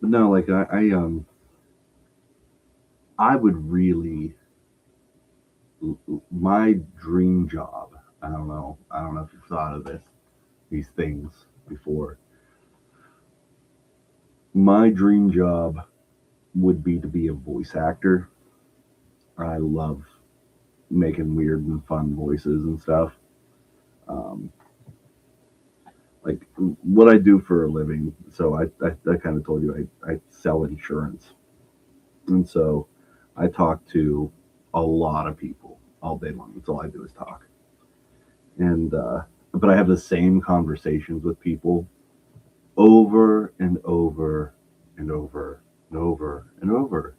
S1: but no, like I would really my dream job. I don't know. I don't know if you've thought of these things before. My dream job would be to be a voice actor. I love making weird and fun voices and stuff. Um, like what I do for a living. So I kind of told you I sell insurance, and so I talk to a lot of people all day long. That's all I do is talk, and but I have the same conversations with people over and over and over and over and over,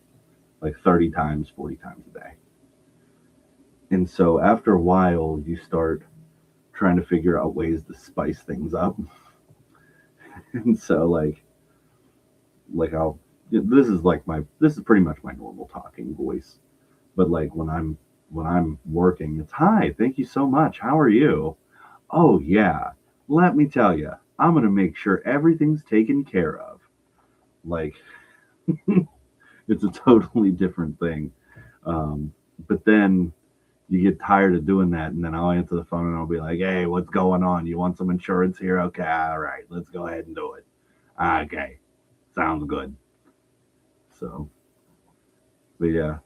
S1: like 30 times, 40 times a day. And so after a while, you start trying to figure out ways to spice things up. And so like I'll this is pretty much my normal talking voice. But like when I'm working, it's hi, thank you so much. How are you? Oh yeah. Let me tell you, I'm gonna make sure everything's taken care of. Like it's a totally different thing. Um, but then you get tired of doing that, and then I'll answer the phone and I'll be like, "Hey, what's going on? You want some insurance here? Okay, all right, let's go ahead and do it. Okay, sounds good." So, but yeah,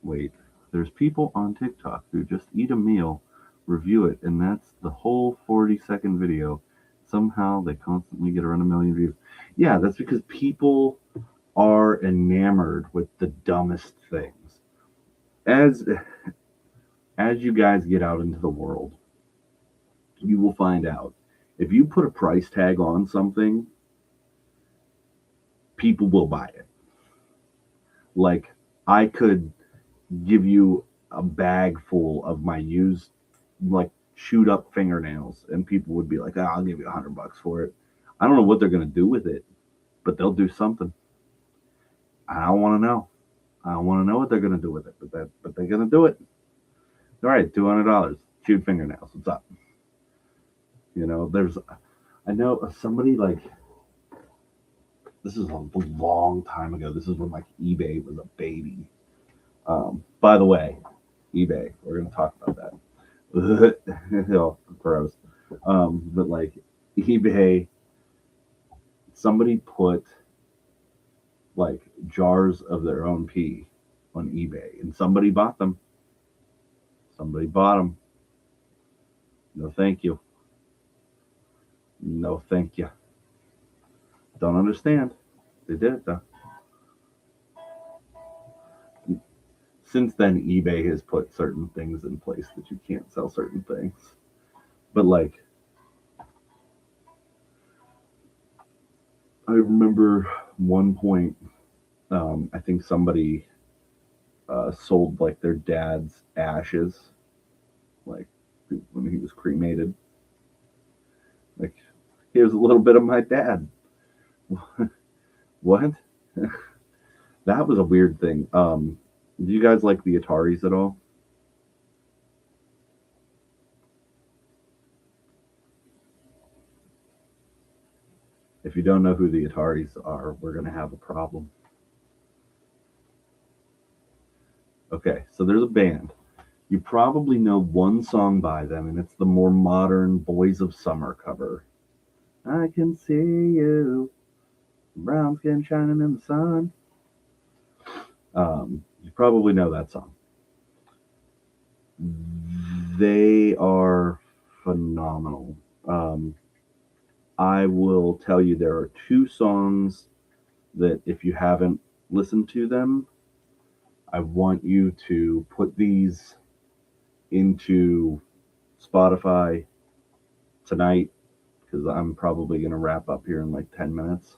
S1: wait, there's people on TikTok who just eat a meal, review it, and that's the whole 40-second video. Somehow they constantly get around a million views. Yeah, that's because people are enamored with the dumbest things. As as you guys get out into the world, you will find out if you put a price tag on something, people will buy it. Like I could give you a bag full of my used, like chewed up fingernails, and people would be like, oh, "I'll give you $100 for it." I don't know what they're gonna do with it, but they'll do something. I don't want to know. I don't want to know what they're gonna do with it, but they're gonna do it. All right, $200 chewed fingernails. What's up? There's I know somebody like this is a long time ago. This is when like eBay was a baby. By the way, eBay. We're gonna talk about that. Oh, gross. But like eBay, somebody put like jars of their own pee on eBay, and somebody bought them. Somebody bought them. No, thank you. No, thank you. Don't understand. They did it though. Since then, eBay has put certain things in place that you can't sell certain things. But like, I remember one point, I think somebody sold like their dad's ashes, like when he was cremated. Like, here's a little bit of my dad. What? That was a weird thing. Do you guys like the Ataris at all? If you don't know who the Ataris are, we're gonna have a problem. Okay, so there's a band. You probably know one song by them, and it's the more modern Boys of Summer cover. I can see you, brown skin shining in the sun. You probably know that song. They are phenomenal. Um, I will tell you there are two songs that if you haven't listened to them, I want you to put these into Spotify tonight because I'm probably going to wrap up here in like 10 minutes.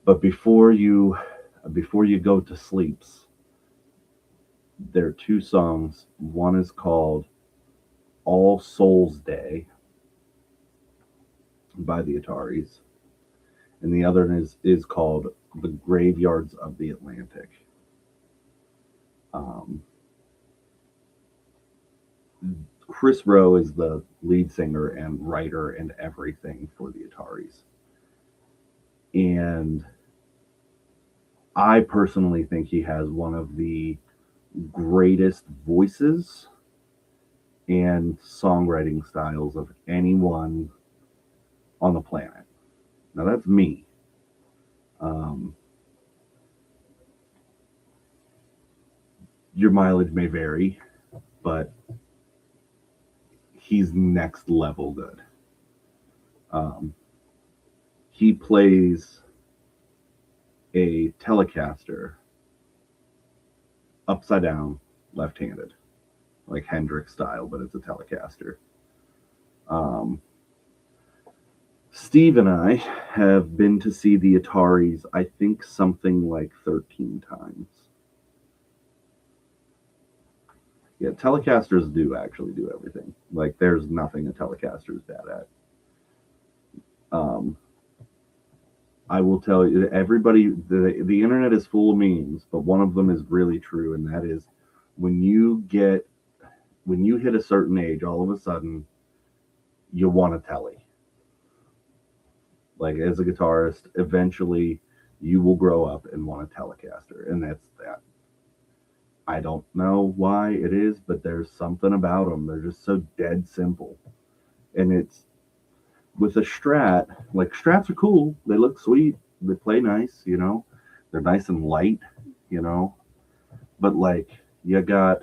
S1: But before you go to sleeps, there are two songs. One is called All Souls Day by the Ataris, and the other is called The Graveyards of the Atlantic. Um, Chris Rowe is the lead singer and writer and everything for the Ataris. And I personally think he has one of the greatest voices and songwriting styles of anyone on the planet. Now, that's me. Um, your mileage may vary, but he's next level good. Um, he plays a Telecaster upside down, left handed, like Hendrix style, but it's a Telecaster. Um, Steve and I have been to see the Ataris, I think something like 13 times. Yeah, Telecasters do actually do everything. Like, there's nothing a Telecaster is bad at. Um, I will tell you, everybody, the internet is full of memes, but one of them is really true, and that is when you get when you hit a certain age, all of a sudden you want a telly. Like as a guitarist, eventually you will grow up and want a Telecaster, and that's that. I don't know why it is, but there's something about them. They're just so dead simple, and it's with a Strat. Like Strats are cool. They look sweet. They play nice. They're nice and light. You know, but like you got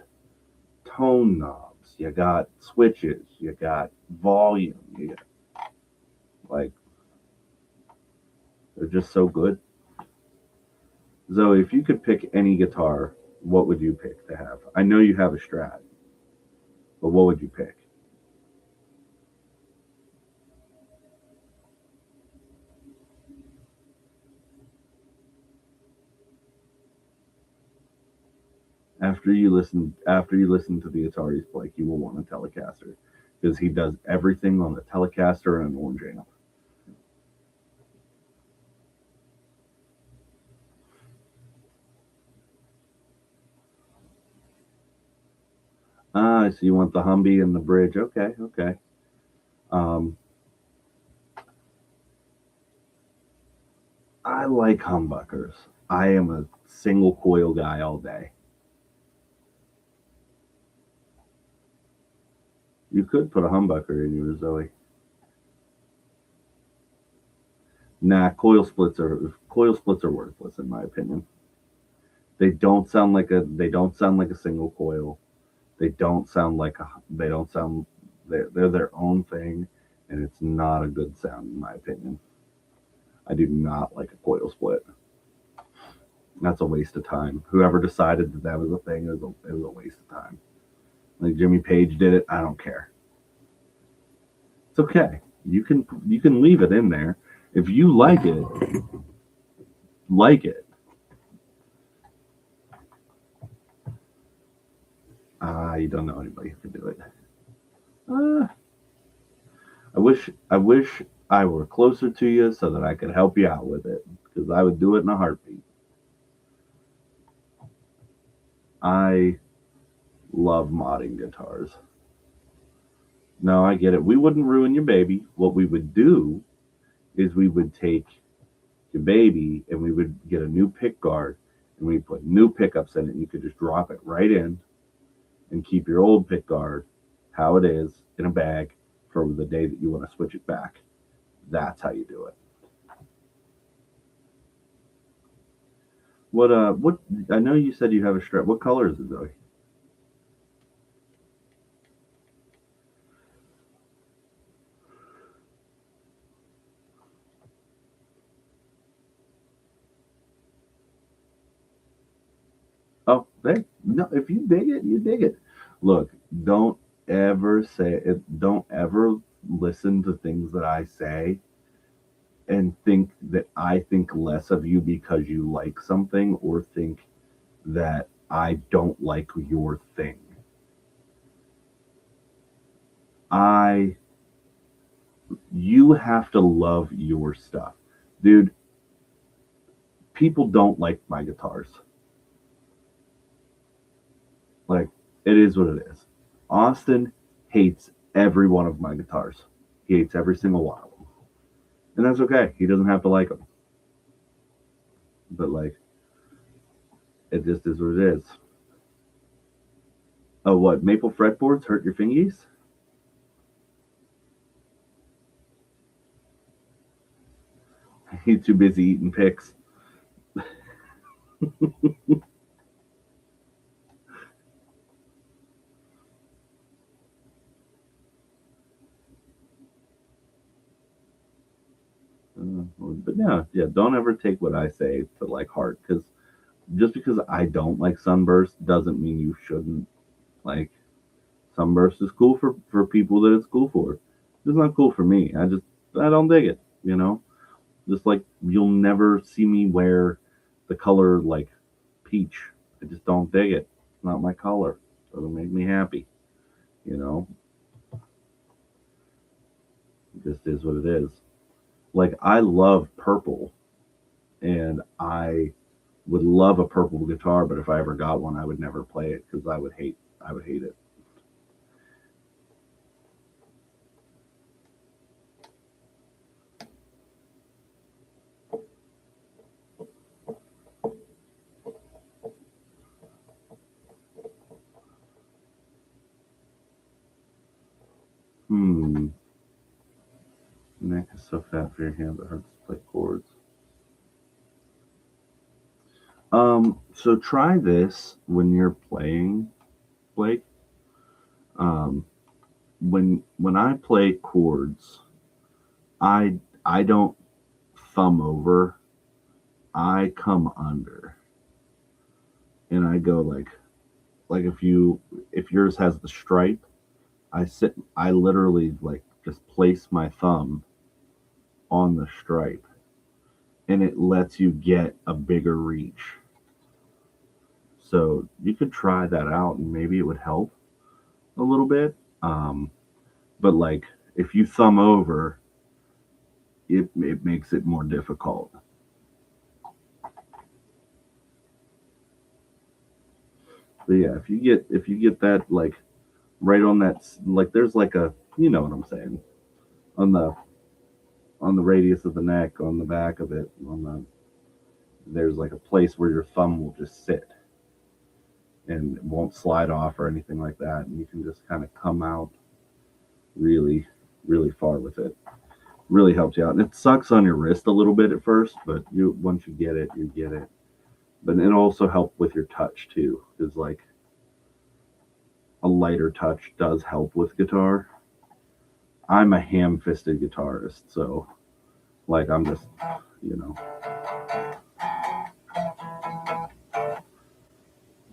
S1: tone knobs, you got switches, you got volume. You got, like they're just so good. Zoe, if you could pick any guitar, what would you pick to have? I know you have a Strat, but what would you pick? After you listen to the Atari's Blake, you will want a Telecaster because he does everything on the Telecaster and an orange amp. Ah, so you want the Humvee and the bridge? Okay, okay. Um, I like humbuckers. I am a single coil guy all day. You could put a humbucker in yours, Zoe. Nah, coil splits are worthless in my opinion. They don't sound like a single coil. They don't sound they're their own thing, and it's not a good sound in my opinion. I do not like a coil split. That's a waste of time. Whoever decided that that was a thing is a waste of time. Like Jimmy Page did it. I don't care. It's okay. You can leave it in there if you like it. Like it. You don't know anybody who can do it. Uh, I wish I were closer to you so that I could help you out with it because I would do it in a heartbeat. I love modding guitars. No, I get it. We wouldn't ruin your baby. What we would do is we would take your baby and we would get a new pick guard and we put new pickups in it and you could just drop it right in and keep your old pick guard how it is in a bag for the day that you want to switch it back. That's how you do it. What? I know you said you have a Strat. What color is it, Zoe? Oh, hey, no, if you dig it, you dig it. Look, don't ever say it, don't ever listen to things that I say and think that I think less of you because you like something or think that I don't like your thing. I You have to love your stuff. Dude, people don't like my guitars. Like, it is what it is. Austin hates every one of my guitars. He hates every single one of them. And that's okay. He doesn't have to like them. But, like, it just is what it is. Oh, what? Maple fretboards hurt your fingies? He's too busy eating picks. But yeah, don't ever take what I say to like heart because just because I don't like Sunburst doesn't mean you shouldn't. Like, Sunburst is cool for people that it's cool for. It's not cool for me. I don't dig it. You know, just like you'll never see me wear the color like peach. I just don't dig it. It's not my color. Doesn't make me happy. You know, it just is what it is. Like, I love purple, and I would love a purple guitar, but if I ever got one, I would never play it because I would hate it. Hmm. Neck is so fat for your hands it hurts to play chords. So try this when you're playing, Blake. Um, when I play chords, I don't thumb over. I come under, and I go like if yours has the stripe, I literally like just place my thumb on the stripe, and it lets you get a bigger reach. So you could try that out, and maybe it would help a little bit. Um, but like if you thumb over, it makes it more difficult. But yeah, if you get that like right on like there's like a you know what I'm saying on the radius of the neck on the back of it on the there's like a place where your thumb will just sit and it won't slide off or anything like that, and you can just kind of come out really really far with it. Really helps you out, and it sucks on your wrist a little bit at first, but you once you get it, you get it. But it also helps with your touch too, because like a lighter touch does help with guitar. I'm a ham-fisted guitarist, so like I'm just, you know,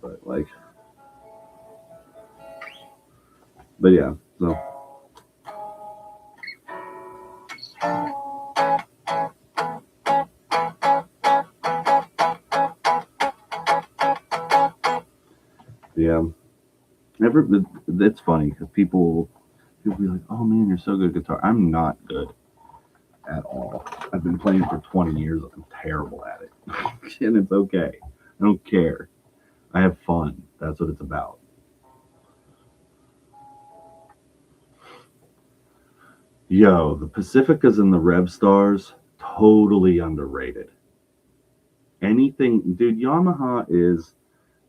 S1: but like, but yeah, so yeah. Never, it's funny because people be like, "Oh man, you're so good at guitar." I'm not good at all. I've been playing for 20 years. I'm terrible at it, and it's okay. I don't care. I have fun. That's what it's about. Yo, the Pacificas and the Rev Stars, totally underrated. Anything, dude, Yamaha is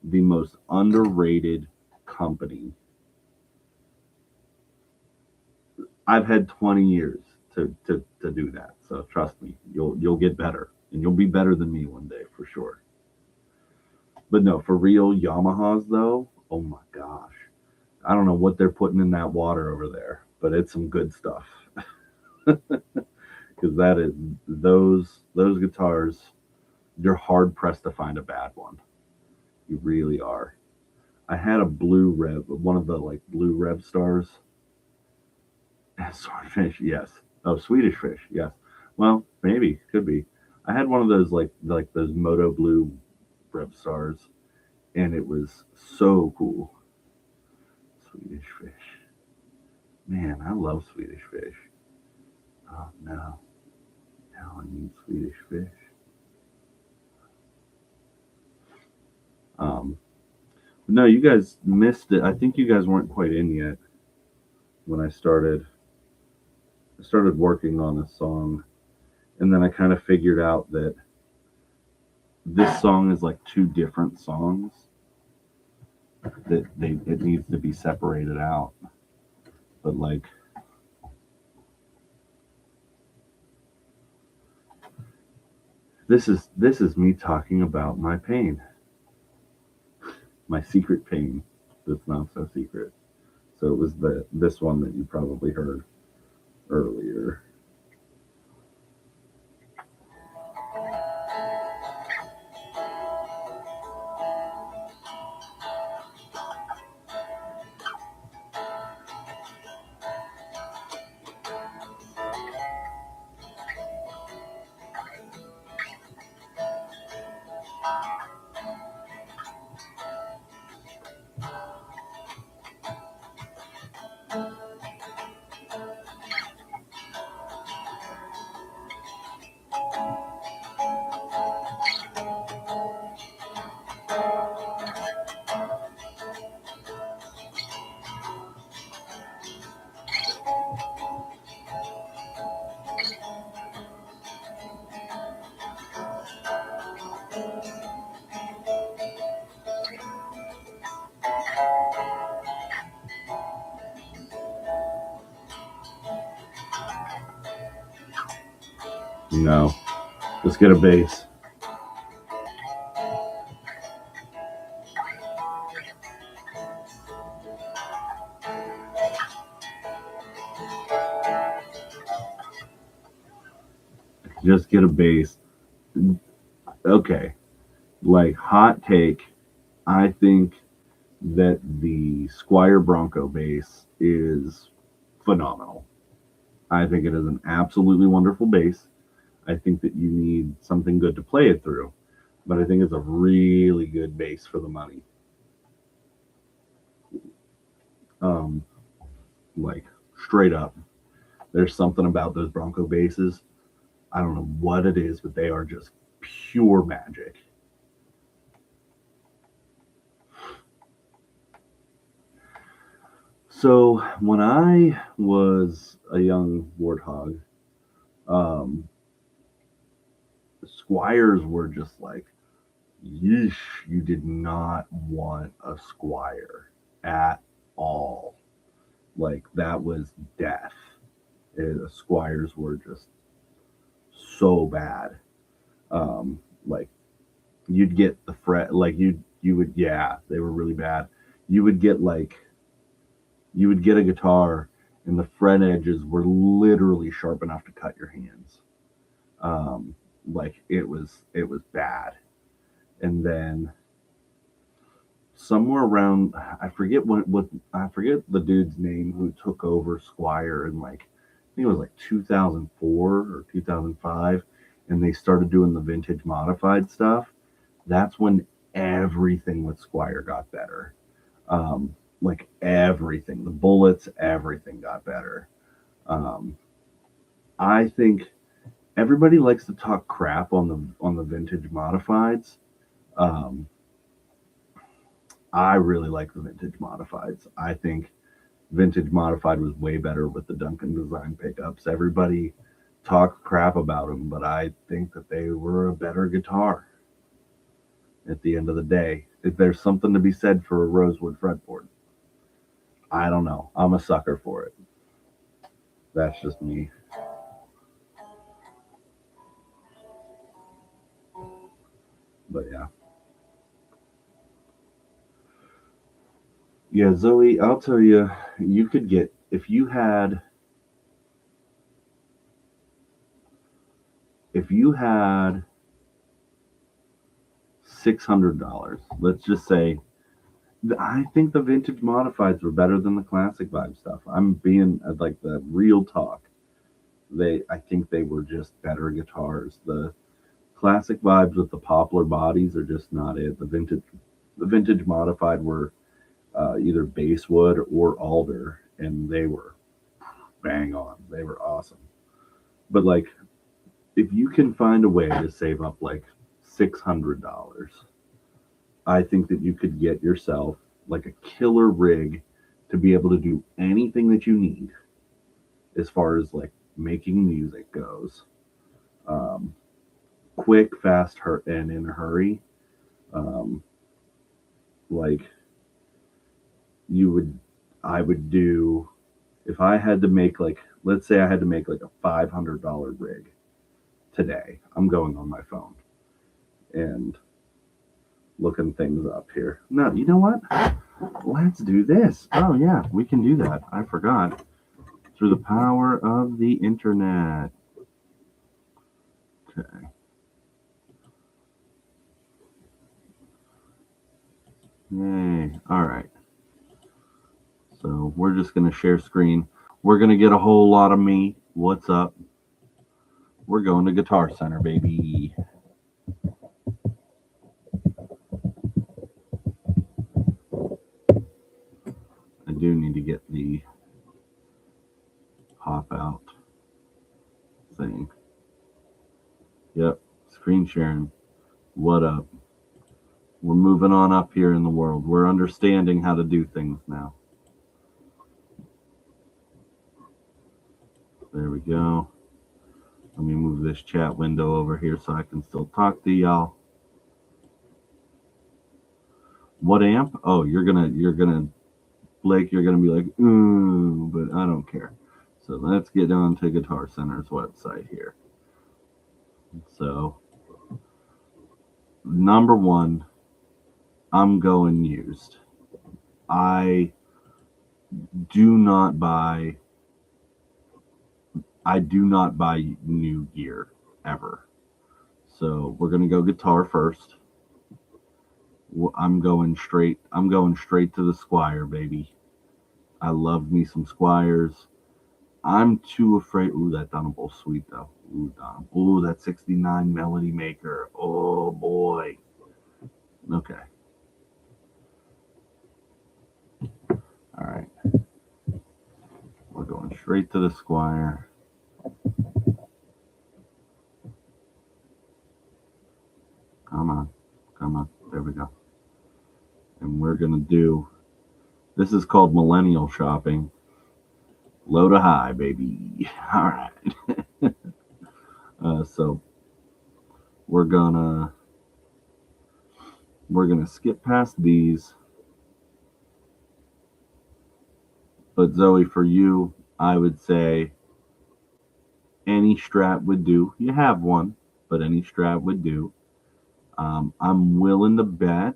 S1: the most underrated company. I've had 20 years to do that. So trust me, you'll get better and you'll be better than me one day for sure. But no, for real Yamahas though, oh my gosh. I don't know what they're putting in that water over there, but it's some good stuff. Because that is those guitars, you're hard pressed to find a bad one. You really are. I had a blue Rev, one of the like blue Rev stars. Swordfish, yes. Oh, Swedish fish, yes. Well, maybe could be. I had one of those like those Moto Blue Rev stars, and it was so cool. Swedish fish, man, I love Swedish fish. Oh no, now I need Swedish fish. Um, no, you guys missed it. I think you guys weren't quite in yet when I started. I started working on a song, and then I kind of figured out that this song is like two different songs that it needs to be separated out. But like this is me talking about my pain, my secret pain that's not so secret. So it was this one that you probably heard earlier. No, let's get a bass. Just get a bass. Okay, like hot take. I think that the Squire Bronco bass is phenomenal. I think it is an absolutely wonderful bass. I think that you need something good to play it through, but I think it's a really good bass for the money. Um, like straight up, there's something about those Bronco basses. I don't know what it is, but they are just pure magic. So when I was a young warthog, um, Squires were just like, yeesh, you did not want a Squire at all. Like that was death. Squires were just so bad. Um, like you'd get the fret, like you would, yeah, they were really bad. You would get like you would get a guitar, and the fret edges were literally sharp enough to cut your hands. Um, like it was bad. And then somewhere around, I forget what I forget the dude's name who took over Squire in like I think it was like 2004 or 2005, and they started doing the vintage modified stuff. That's when everything with Squire got better. Um, like everything, the bullets, everything got better. Um, I think everybody likes to talk crap on the vintage modifieds. Um, I really like the vintage modifieds. I think vintage modified was way better with the Duncan design pickups. Everybody talked crap about them, but I think that they were a better guitar at the end of the day. If there's something to be said for a rosewood fretboard, I don't know. I'm a sucker for it. That's just me. But yeah. Yeah, Zoe, I'll tell you, you could get if you had $600. Let's just say I think the vintage modifieds were better than the classic vibe stuff. I'm being like the real talk. I think they were just better guitars. The classic vibes with the poplar bodies are just not it. The vintage modified were either basswood or alder, and they were bang on. They were awesome. But like, if you can find a way to save up like $600, I think that you could get yourself like a killer rig to be able to do anything that you need as far as like making music goes. Um, quick, fast, and in a hurry. Um, like you would, I would do if I had to make like, let's say I had to make like a $500 rig today. I'm going on my phone and looking things up here. No, you know what? Let's do this. Oh yeah, we can do that. I forgot. Through the power of the internet. Okay. Yay. All right. So we're just going to share screen. We're going to get a whole lot of me. What's up? We're going to Guitar Center, baby. I do need to get the pop out thing. Yep. Screen sharing. What up? We're moving on up here in the world. We're understanding how to do things now. There we go. Let me move this chat window over here so I can still talk to y'all. What amp? Oh, Blake, you're gonna be like, ooh, but I don't care. So let's get on to Guitar Center's website here. So number one, I'm going used. I do not buy new gear ever. So we're gonna go guitar first. I'm going straight to the Squier, baby. I love me some Squiers. I'm too afraid. Ooh, that Donable Sweet though. Ooh, Don. Ooh, that 69 Melody Maker. Oh boy. Okay. All right. We're going straight to the Squier. Come on. Come on. There we go. And we're going to do, this is called millennial shopping. Low to high, baby. All right. So we're gonna skip past these. But Zoe, for you, I would say any Strat would do. You have one, but any Strat would do. I'm willing to bet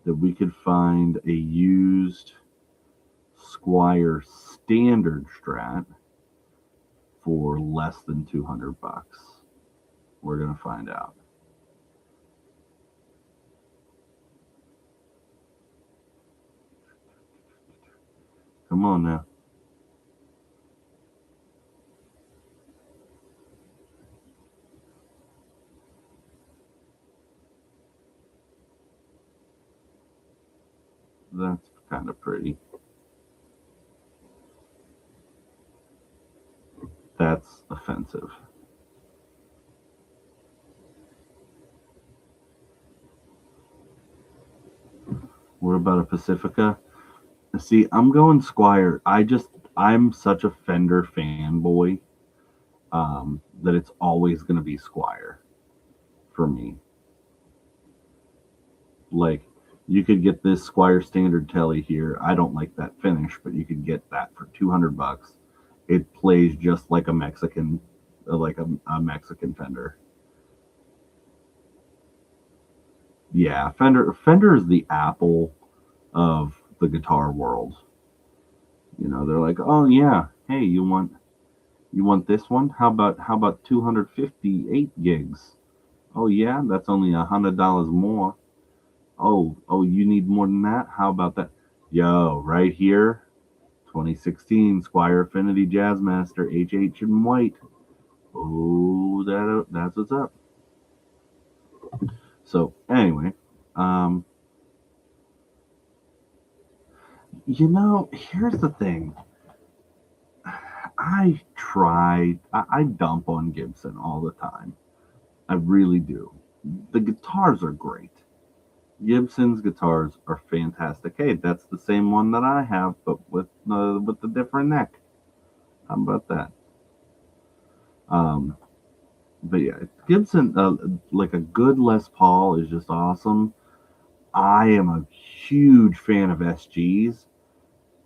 S1: that we could find a used Squier standard Strat for less than $200. We're gonna find out. Come on now. That's kind of pretty. That's offensive. What about a Pacifica? See, I'm going Squier. I'm such a Fender fanboy that it's always going to be Squier for me. Like, you could get this Squier Standard Telly here. I don't like that finish, but you could get that for $200. It plays just like a Mexican, a Mexican Fender. Yeah, Fender is the Apple of the guitar world. You know, they're like, oh yeah, hey, you want this one? How about 258 gigs? Oh yeah, that's only $100 more. Oh, you need more than that? How about that? Yo, right here, 2016 Squire Affinity Jazzmaster HH in white. Oh, that's what's up. So anyway, um, here's the thing. I dump on Gibson all the time. I really do. The guitars are great. Gibson's guitars are fantastic. Hey, that's the same one that I have, but with the different neck. How about that? Um, but yeah, Gibson, like a good Les Paul is just awesome. I am a huge fan of SGs.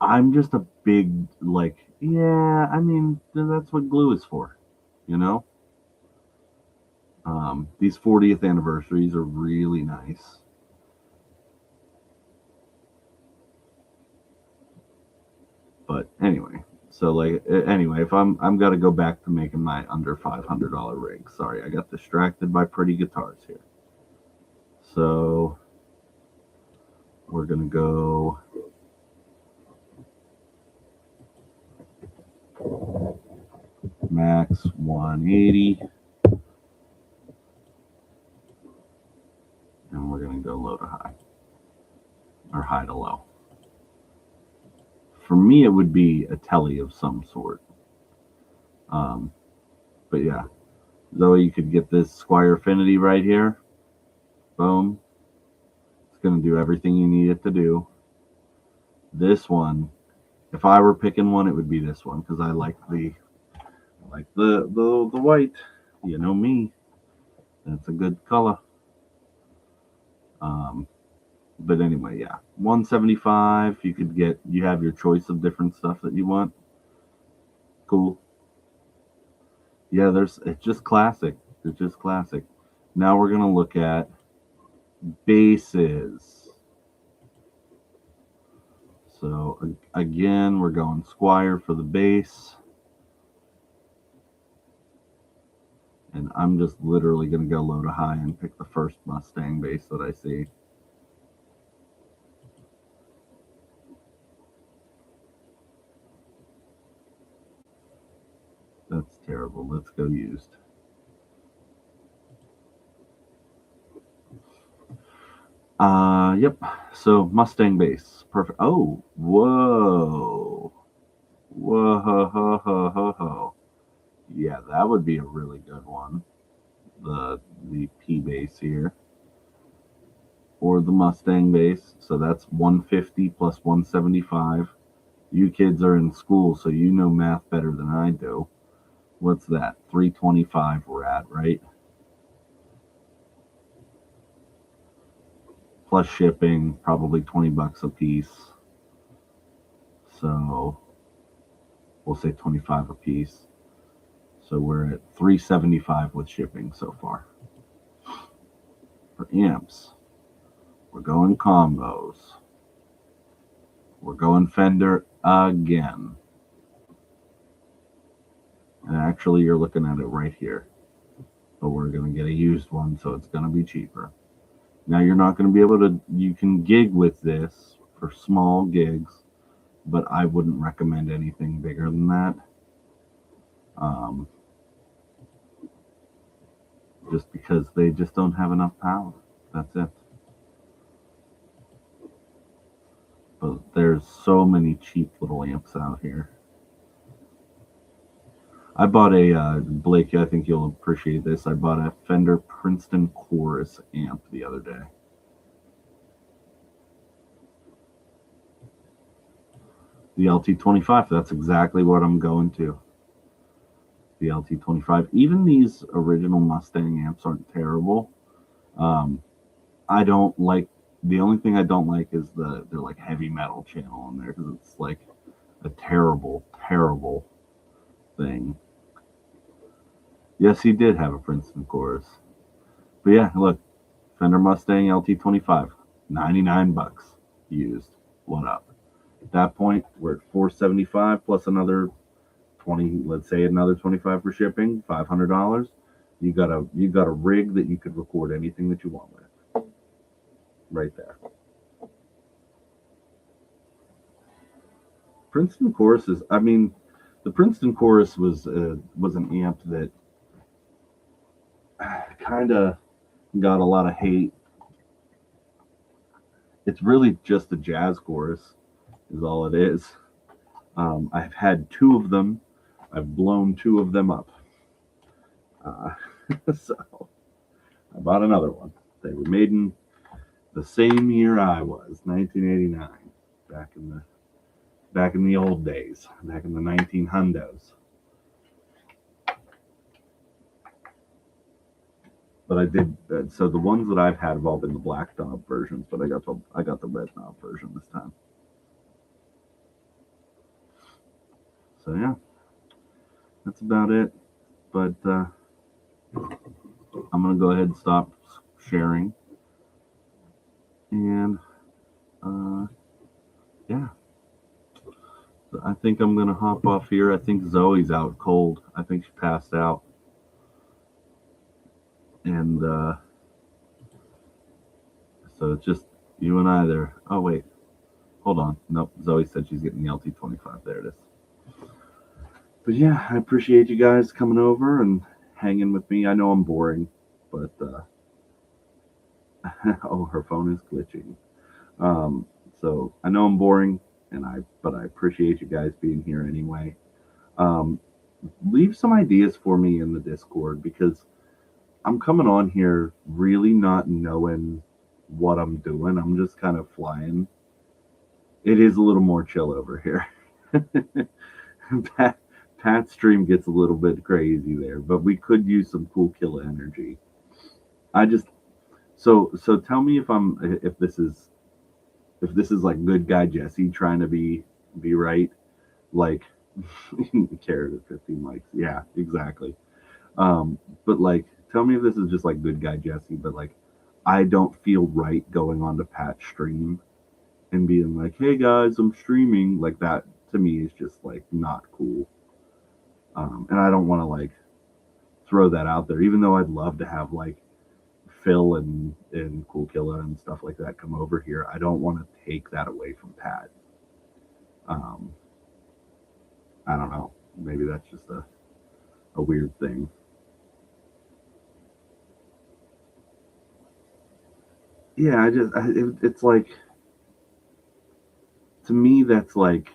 S1: I'm just a big like, yeah. I mean, that's what glue is for, you know. These 40th anniversaries are really nice. But anyway, so like anyway, if I'm got to go back to making my under $500 rig. Sorry, I got distracted by pretty guitars here. So we're gonna go max 180, and we're gonna go low to high or high to low. For me, it would be a telly of some sort. Um, but yeah, Zoe, you could get this Squire Affinity right here. Boom. It's going to do everything you need it to do. This one, if I were picking one, it would be this one because I like the white. You know me. That's a good color. Um, but anyway, yeah, 175. You have your choice of different stuff that you want. Cool. Yeah, it's just classic. It's just classic. Now we're gonna look at basses. So again, we're going Squire for the bass. And I'm just literally going to go low to high and pick the first Mustang bass that I see. That's terrible. Let's go used. Yep. So Mustang bass. Perfect. Oh, whoa. Whoa, ho, ho, ho, ho, ho. Yeah, that would be a really good one. The P bass here. Or the Mustang bass. So that's 150 plus 175. You kids are in school, so you know math better than I do. What's that? 325 we're at, right? Plus shipping, probably $20 a piece. So we'll say 25 a piece. So we're at 375 with shipping so far. For amps, we're going combos. We're going Fender again. And actually, you're looking at it right here. But we're going to get a used one, so it's going to be cheaper. Now, you're not going to be able to, you can gig with this for small gigs, but I wouldn't recommend anything bigger than that. Um, just because they just don't have enough power. That's it. But there's so many cheap little amps out here. I bought Blake, I think you'll appreciate this. I bought a Fender Princeton Chorus amp the other day. The LT25, that's exactly what I'm going to. The LT25. Even these original Mustang amps aren't terrible. I don't like, the only thing I don't like is they're like heavy metal channel in there because it's like a terrible, terrible thing. Yes, he did have a Princeton chorus. But yeah, look, Fender Mustang LT25, $99 used. What up? At that point, we're at 475 plus another 20, let's say another 25 for shipping, $500. You got a rig that you could record anything that you want with, right there. Princeton Chorus is, I mean, the Princeton Chorus was an amp that kind of got a lot of hate. It's really just a jazz chorus, is all it is. I've had two of them. I've blown two of them up. Uh, so I bought another one. They were made in the same year I was, 1989, back in the old days, back in the 19 hundos. But I did so the ones that I've had have all been the black knob versions, but I got the red knob version this time. So yeah, that's about it. But I'm gonna go ahead and stop sharing, and yeah, so I think I'm gonna hop off here. I think Zoe's out cold. I think she passed out, and so it's just you and I there. Oh wait, hold on. Nope, Zoe said she's getting the LT25. There it is. But yeah, I appreciate you guys coming over and hanging with me. I know I'm boring, but oh, her phone is glitching. Um, so I know I'm boring, but I appreciate you guys being here anyway. Um, Leave some ideas for me in the Discord because I'm coming on here really not knowing what I'm doing. I'm just kind of flying. It is a little more chill over here. Pat, Pat's stream gets a little bit crazy there, but we could use some cool killer energy. I just so tell me if this is like good guy Jesse trying to be right, like carrot at 15 likes. Yeah, exactly. But like tell me if this is just like good guy Jesse, but like I don't feel right going on to Pat's stream and being like, hey guys, I'm streaming. Like that to me is just like not cool. And I don't want to like throw that out there, even though I'd love to have like Phil and Cool Killa and stuff like that come over here. I don't want to take that away from Pat. Um, I don't know. Maybe that's just a weird thing. Yeah, it's like to me that's like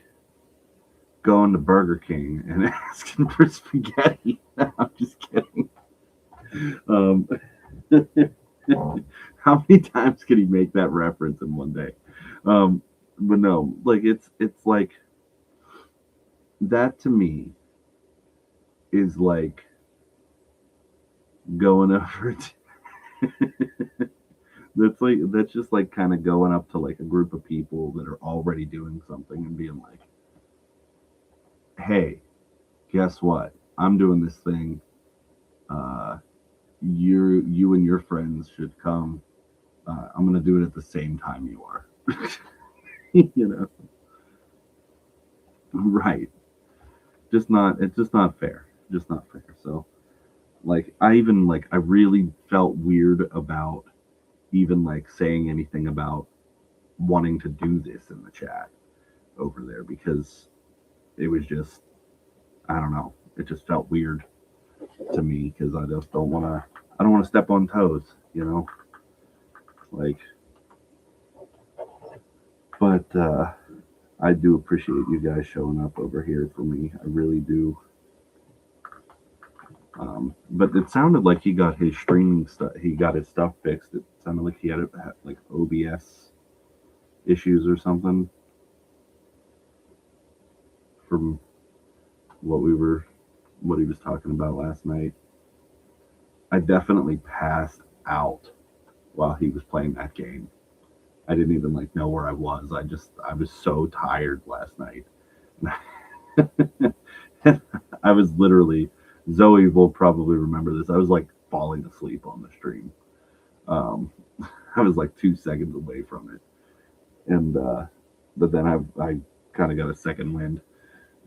S1: going to Burger King and asking for spaghetti. I'm just kidding. Um, how many times can he make that reference in one day? Um, but no, like it's like that to me is like going over that's just like kind of going up to like a group of people that are already doing something and being like, hey, guess what, I'm doing this thing. uh you and your friends should come. I'm gonna do it at the same time you are. you know right. It's just not fair, just not fair. So like I really felt weird about even like saying anything about wanting to do this in the chat over there because it was just, I don't know, it just felt weird to me because I don't want to step on toes, like. But I do appreciate you guys showing up over here for me. I really do. But it sounded like he got his streaming stuff. He got his stuff fixed. It sounded like he had like OBS issues or something. From what we were, what he was talking about last night. I definitely passed out while he was playing that game. I didn't even like know where I was. I was so tired last night. I was literally, Zoe will probably remember this. I was like falling asleep on the stream. Um, I was like 2 seconds away from it, and But then I kind of got a second wind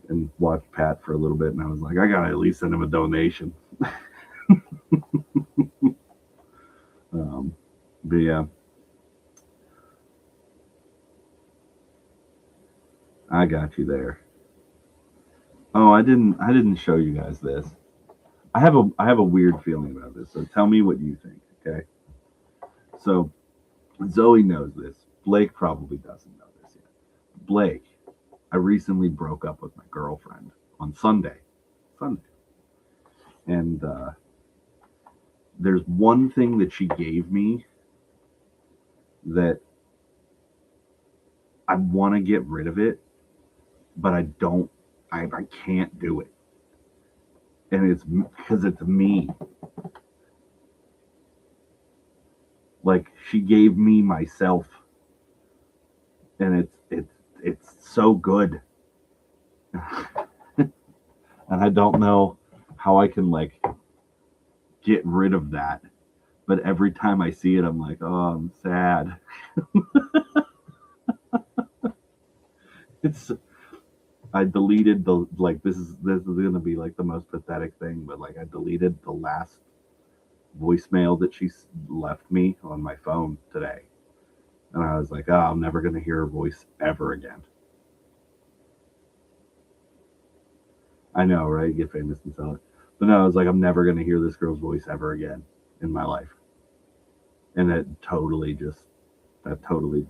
S1: and watched Pat for a little bit, and I was like, I gotta at least send him a donation. Um, but yeah, I got you there. Oh, I didn't show you guys this. I have a weird feeling about this. So tell me what you think, okay? So Zoe knows this. Blake probably doesn't know this yet. Blake, I recently broke up with my girlfriend on Sunday. Sunday. And there's one thing that she gave me that I want to get rid of it, but I don't. I can't do it, and it's because it's me. Like she gave me myself, and it's so good, and I don't know how I can like get rid of that. But every time I see it, I'm like, oh, I'm sad. It's I deleted the like this is gonna be like the most pathetic thing, but like I deleted the last voicemail that she left me on my phone today, and I was like, oh, I'm never gonna hear her voice ever again. I know, right? Get famous and sell it, but no, I was like, I'm never gonna hear this girl's voice ever again in my life, and that totally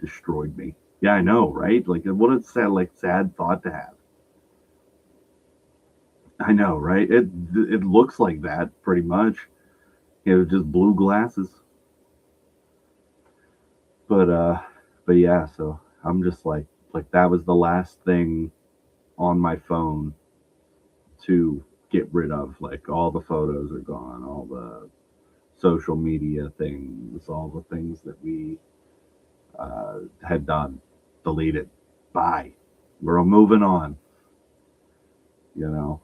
S1: destroyed me. Yeah, I know, right? Like, what a sad thought to have. I know, right? It looks like that pretty much. It was just blue glasses. But yeah, so I'm just like that was the last thing on my phone to get rid of. Like all the photos are gone, all the social media things, all the things that we had done, deleted. Bye. We're moving on. You know.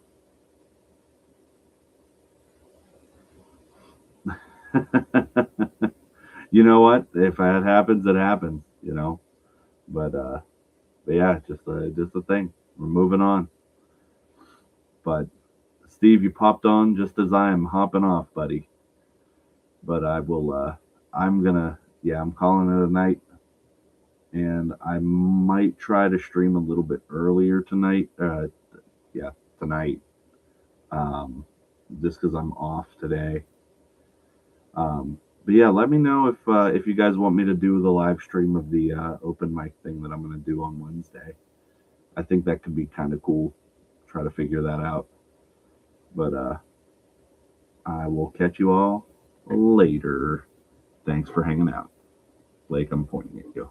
S1: You know what? If that happens, it happens. You know. But yeah, just a thing. We're moving on. But Steve, you popped on just as I am hopping off, buddy. But I will. I'm gonna. Yeah, I'm calling it a night, and I might try to stream a little bit earlier tonight. Yeah, tonight. Just because I'm off today. But yeah, let me know if you guys want me to do the live stream of the open mic thing that I'm gonna do on Wednesday. I think that could be kind of cool. Try to figure that out. But I will catch you all later. Thanks for hanging out. Blake, I'm pointing at you.